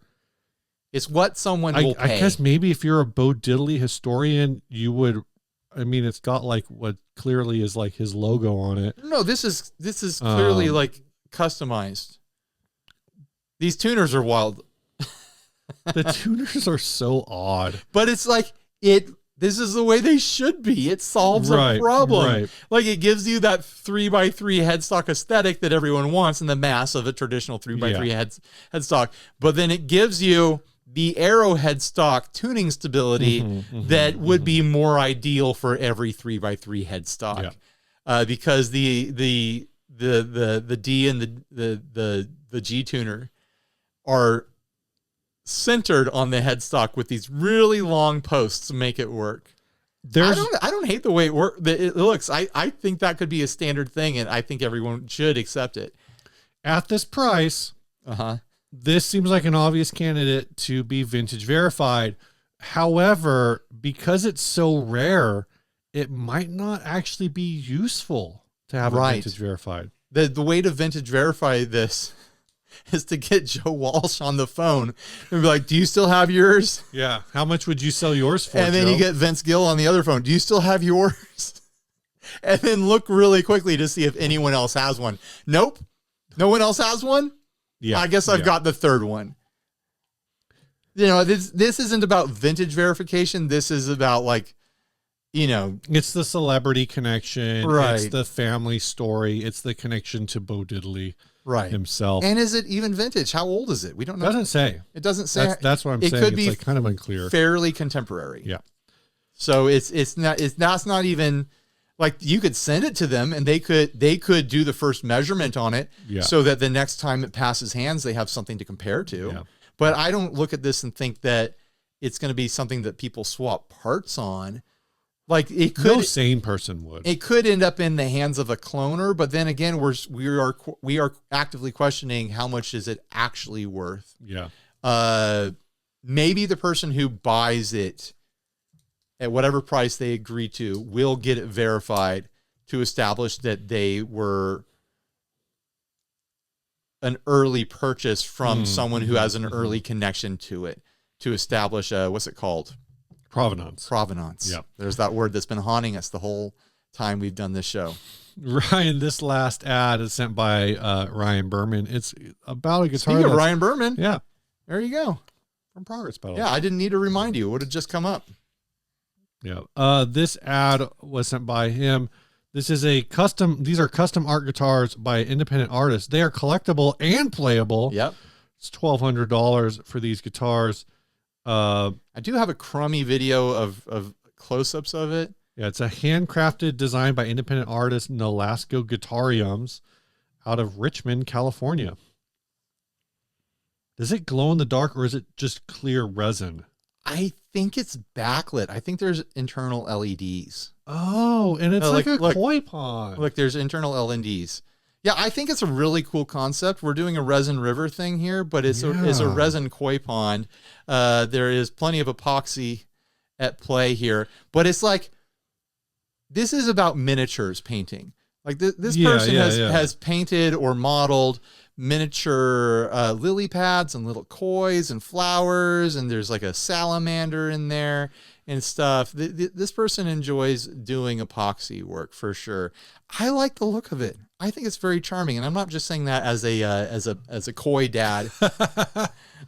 It's what someone will pay. I guess maybe if you're a Bo Diddley historian, you would. I mean, it's got like what clearly is like his logo on it. No, this is clearly like customized. These tuners are wild. The tuners are so odd. But it's like this is the way they should be. It solves a problem. Right. Like it gives you that 3x3 headstock aesthetic that everyone wants in the mass of a traditional 3x3 headstock. But then it gives you the arrow headstock tuning stability that would be more ideal for every 3x3 headstock. Yeah. Because the D and the G tuner are centered on the headstock with these really long posts to make it work. I don't hate the way it looks. I think that could be a standard thing, and I think everyone should accept it. At this price, this seems like an obvious candidate to be vintage verified. However, because it's so rare, it might not actually be useful to have it vintage verified. The way to vintage verify this is to get Joe Walsh on the phone and be like, do you still have yours? Yeah. How much would you sell yours for? And then Joe? you get Vince Gill on the other phone. Do you still have yours? And then look really quickly to see if anyone else has one. Nope. No one else has one? Yeah. I guess I've got the third one. You know, this isn't about vintage verification. This is about like, you know, it's the celebrity connection. Right. It's the family story. It's the connection to Bo Diddley. Right. Himself. And is it even vintage? How old is it? We don't know. It doesn't say. It doesn't say. That's what I'm saying. Could be it's like kind of unclear. Fairly contemporary. Yeah. So that's not even like you could send it to them and they could do the first measurement on it so that the next time it passes hands, they have something to compare to. Yeah. But I don't look at this and think that it's going to be something that people swap parts on. Like it could, no sane person would. It could end up in the hands of a cloner, but then again, we are actively questioning how much is it actually worth. Yeah. Maybe the person who buys it at whatever price they agree to will get it verified to establish that they were an early purchase from someone who has an early connection to it to establish what's it called? Provenance. Yep. There's that word that's been haunting us the whole time we've done this show. Ryan, this last ad is sent by Ryan Berman. It's about a guitar. Speaking of Ryan Berman. Yeah. There you go. From Progress Pedal. Yeah, I didn't need to remind you. It would have just come up. Yeah. This ad was sent by him. These are custom art guitars by independent artists. They are collectible and playable. Yep. It's $1,200 for these guitars. I do have a crummy video of close-ups of it. Yeah, it's a handcrafted design by independent artist Nolasco Guitariums out of Richmond, California. Does it glow in the dark or is it just clear resin? I think it's backlit. I think there's internal LEDs. Oh, and it's like a koi pond. Look, there's internal LEDs. Yeah, I think it's a really cool concept. We're doing a resin river thing here, but it's a resin koi pond. There is plenty of epoxy at play here, but it's like, this is about miniatures painting. Like this Yeah, person yeah, has painted or modeled miniature lily pads and little kois and flowers, and there's like a salamander in there and stuff. This person enjoys doing epoxy work for sure. I like the look of it. I think it's very charming, and I'm not just saying that as a koi dad.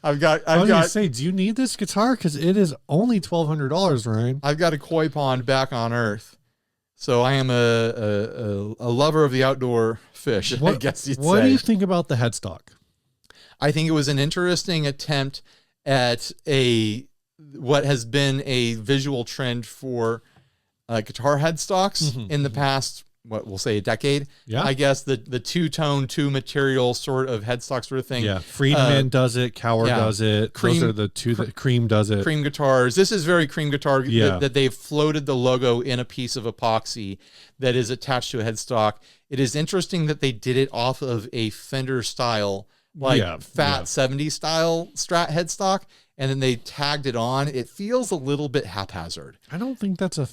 I was gonna say, do you need this guitar? Because it is only $1,200, Ryan. I've got a koi pond back on Earth, so I am a lover of the outdoor fish. I guess you'd say. What do you think about the headstock? I think it was an interesting attempt at what has been a visual trend for guitar headstocks in the past, what we'll say, a decade. Yeah, I guess the two-tone, two-material sort of headstock sort of thing. Yeah, Friedman does it, Cower does it. Those are the two that Cream does it. Cream guitars. This is very Cream guitar. That they've floated the logo in a piece of epoxy that is attached to a headstock. It is interesting that they did it off of a Fender style, fat 70s style Strat headstock, and then they tagged it on. It feels a little bit haphazard. I don't think that's a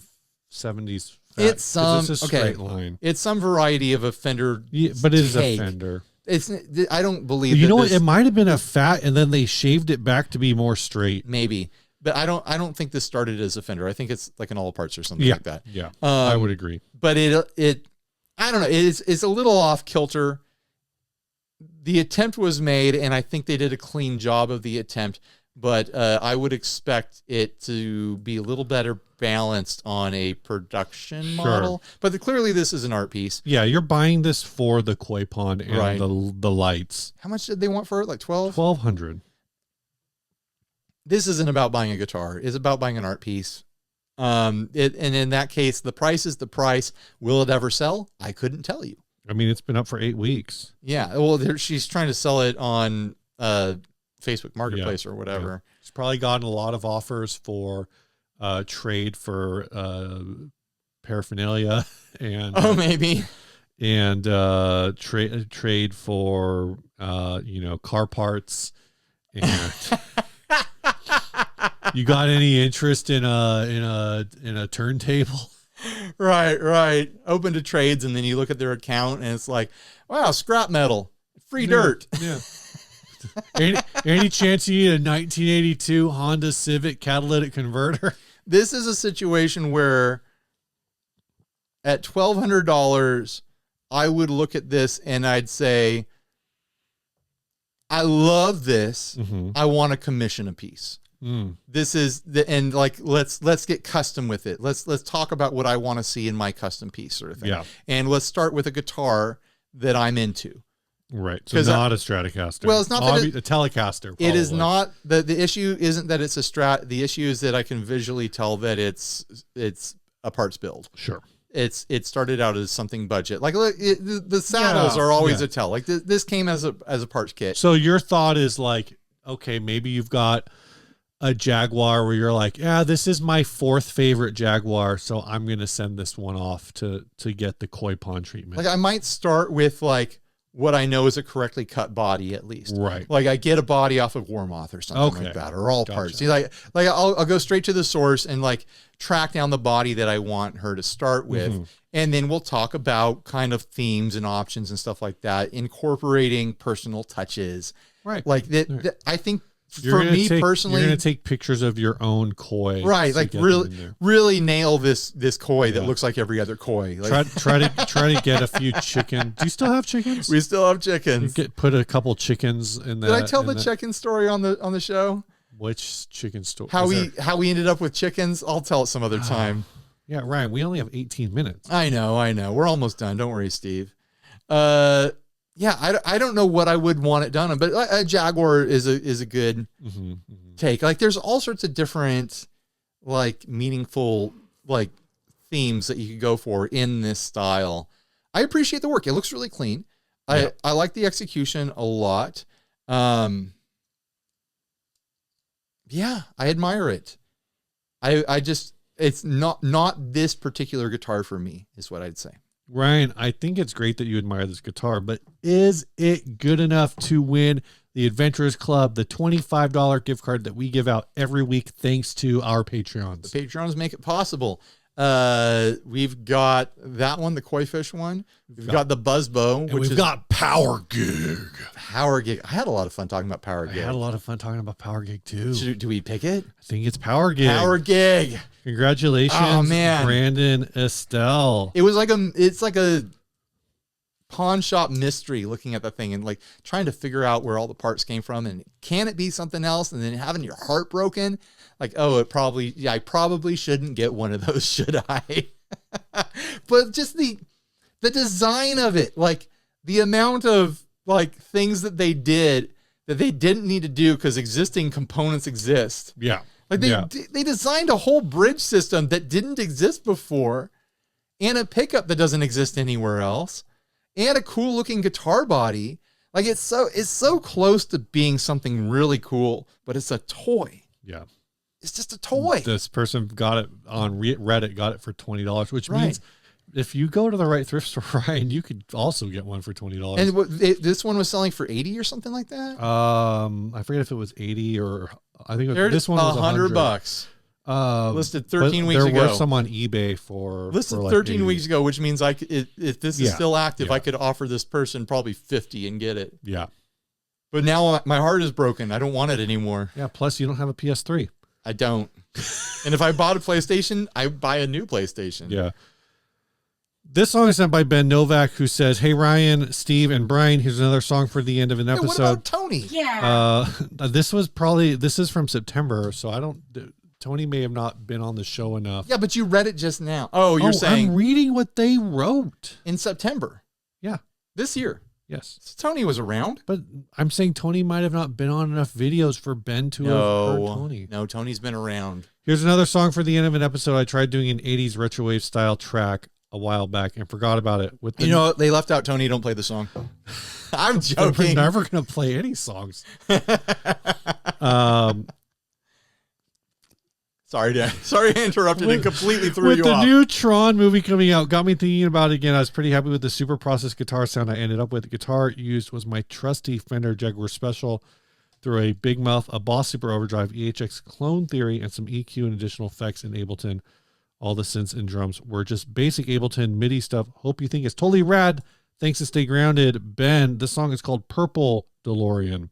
70s. It's some it's a straight line. It's some variety of a Fender, but it is a Fender. It's. I don't believe. You know what? It might have been a fat, and then they shaved it back to be more straight. Maybe, but I don't think this started as a Fender. I think it's like an all parts or something like that. Yeah, I would agree. But I don't know. It's a little off kilter. The attempt was made, and I think they did a clean job of the attempt. But I would expect it to be a little better balanced on a production model. But clearly this is an art piece. Yeah, you're buying this for the koi pond and the lights. How much did they want for it? Like $1,200. This isn't about buying a guitar. It's about buying an art piece. And in that case, the price is the price. Will it ever sell? I couldn't tell you. I mean, it's been up for 8 weeks. Yeah. Well, she's trying to sell it on Facebook Marketplace or whatever. Yeah. She's probably gotten a lot of offers for trade for paraphernalia and maybe and trade for car parts. And you got any interest in a turntable? Right. Open to trades, and then you look at their account, and it's like, wow, scrap metal, free dirt. Yeah. Any chance you need a 1982 Honda Civic catalytic converter? This is a situation where at $1,200, I would look at this and I'd say, I love this. I want to commission a piece. This is let's get custom with it. Let's talk about what I want to see in my custom piece sort of thing. Yeah. And let's start with a guitar that I'm into. Right. So not a Stratocaster. Well, it's not a Telecaster. Probably. It is not the issue isn't that it's a Strat. The issue is that I can visually tell that it's a parts build. Sure. It started out as something budget. Like the saddles are always a tell. Like this came as a parts kit. So your thought is like, okay, maybe you've got a Jaguar where you're like, yeah, this is my 4th favorite Jaguar, so I'm going to send this one off to get the koi pond treatment. Like I might start with like what I know is a correctly cut body at least. Right. Like I get a body off of Warmoth or something like that, or all parts. Like I'll go straight to the source and like track down the body that I want her to start with. And then we'll talk about kind of themes and options and stuff like that, incorporating personal touches. Right. Like I think for me personally, you're going to take pictures of your own koi. Right. Like really nail this koi that looks like every other koi. Like, try to get a few chickens. Do you still have chickens? We still have chickens. Put a couple chickens in that. Did I tell the chicken story on the show? Which chicken story? How we ended up with chickens? I'll tell it some other time. Yeah, Ryan, we only have 18 minutes. I know. We're almost done. Don't worry, Steve. Yeah, I don't know what I would want it done on, but a Jaguar is a good take. Like there's all sorts of different like meaningful like themes that you could go for in this style. I appreciate the work. It looks really clean. I like the execution a lot. Yeah, I admire it. I just it's not this particular guitar for me is what I'd say. Ryan, I think it's great that you admire this guitar, but is it good enough to win the Adventurers Club, the $25 gift card that we give out every week thanks to our Patreons? The Patreons make it possible. We've got that one, the koi fish one. We've got the buzzbow, And which we've is got Power Gig. Power Gig. I had a lot of fun talking about Power I Gig. had a lot of fun talking about Power Gig too. Do we pick it? I think it's Power Gig. Power Gig. Congratulations, Oh, man. Brandon Estelle. It's like a pawn shop mystery looking at the thing and like trying to figure out where all the parts came from and can it be something else, and then having your heart broken. Like, oh, I probably shouldn't get one of those, should I? But just the design of it, like the amount of like things that they did that they didn't need to do because existing components exist. Yeah. Like they designed a whole bridge system that didn't exist before, and a pickup that doesn't exist anywhere else, and a cool looking guitar body. Like it's so close to being something really cool, but it's a toy. Yeah. It's just a toy. This person got it on Reddit, got it for $20, which Right. means if you go to the right thrift store, Ryan, you could also get one for $20. And this one was selling for 80 or something like that. I forget if it was 80 or I think this one was $100. Listed 13 weeks there ago. were some on eBay for Listed like 13 $80. weeks ago, which means if this is still active, Yeah. I could offer this person probably 50 and get it. Yeah. But now my heart is broken. I don't want it anymore. Yeah. Plus, you don't have a PS3. I don't. And if I bought a PlayStation, I buy a new PlayStation. Yeah. This song is sent by Ben Novak, who says, "Hey Ryan, Steve, and Brian. Here's another song for the end of an Hey, what episode." about Tony? Yeah. This is from September, so I don't. Tony may have not been on the show enough. Yeah, but you read it just now. Oh, you're saying I'm reading what they wrote. in September. Yeah. This year. Yes. So Tony was around. But I'm saying Tony might have not been on enough videos for Ben to have heard Tony. No, Tony's been around. Here's another song for the end of an episode. I tried doing an 80s retrowave style track a while back and forgot about it. With the, You know what? They left out Tony. Don't play the song. I'm we're joking. never going to play any songs. Sorry, Dan. Sorry I interrupted and completely threw With you the off. new Tron movie coming out, got me thinking about it again. I was pretty happy with the super processed guitar sound I ended up with. The guitar used was my trusty Fender Jaguar Special through a Big Mouth, a Boss Super Overdrive, EHX Clone Theory, and some EQ and additional effects in Ableton. All the synths and drums were just basic Ableton MIDI stuff. Hope you think it's totally rad. Thanks to Stay Grounded. Ben, this song is called Purple DeLorean.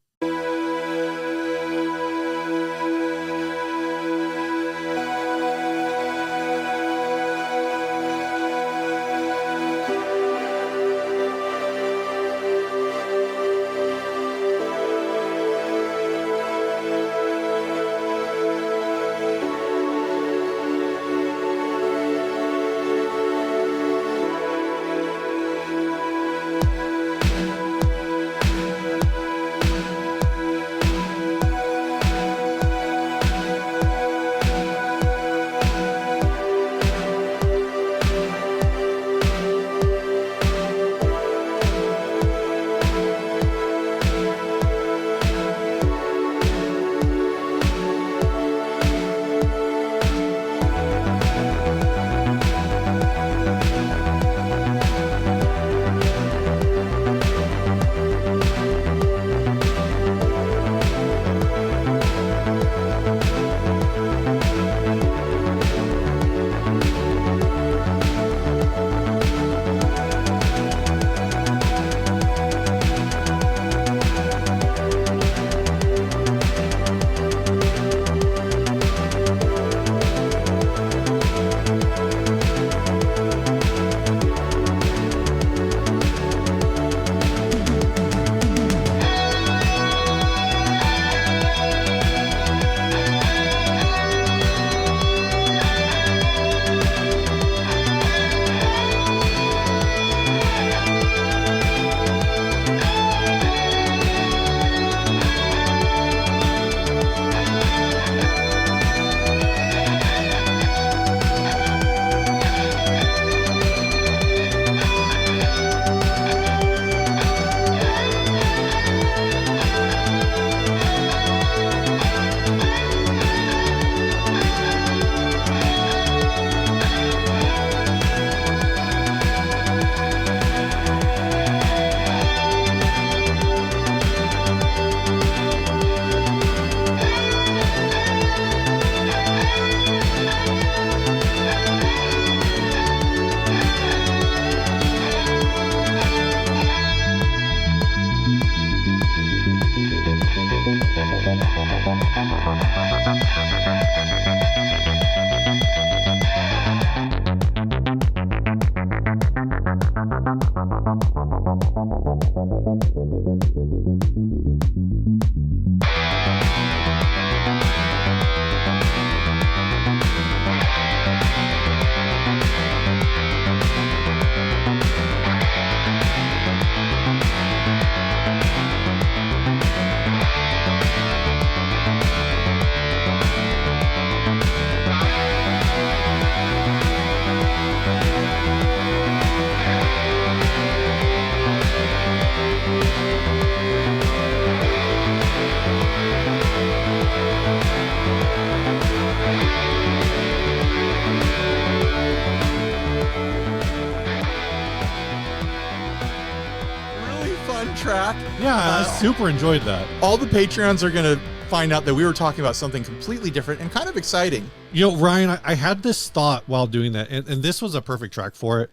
fun track. Yeah, I super enjoyed that. All the Patreons are going to find out that we were talking about something completely different and kind of exciting. You know, Ryan, I had this thought while doing that, and this was a perfect track for it.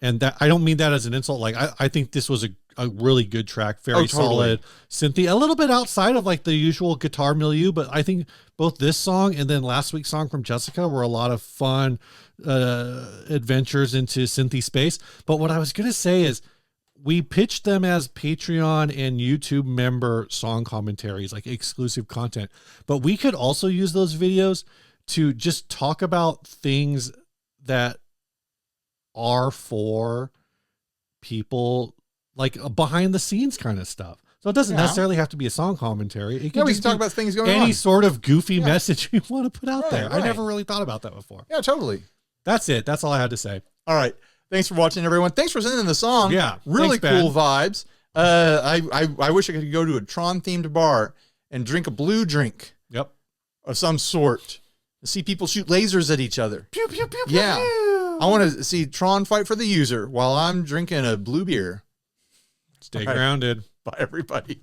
And that I don't mean that as an insult. Like, I think this was a really good track, very solid, synthy, a little bit outside of like the usual guitar milieu, but I think both this song and then last week's song from Jessica were a lot of fun adventures into synthy space. But what I was going to say is we pitched them as Patreon and YouTube member song commentaries, like exclusive content, but we could also use those videos to just talk about things that are for people, like behind the scenes kind of stuff. So it doesn't necessarily have to be a song commentary. It can we just can talk be about things going on. any sort of goofy message you want to put out there. Right. I never really thought about that before. Yeah, totally. That's it. That's all I had to say. All right. Thanks for watching, everyone. Thanks for sending the song. Yeah. Really Thanks, cool vibes. I wish I could go to a Tron-themed bar and drink a blue drink. Yep. Of some sort. See people shoot lasers at each other. Pew, pew, pew, Yeah. pew. I want to see Tron fight for the user while I'm drinking a blue beer. Stay grounded. Bye, everybody.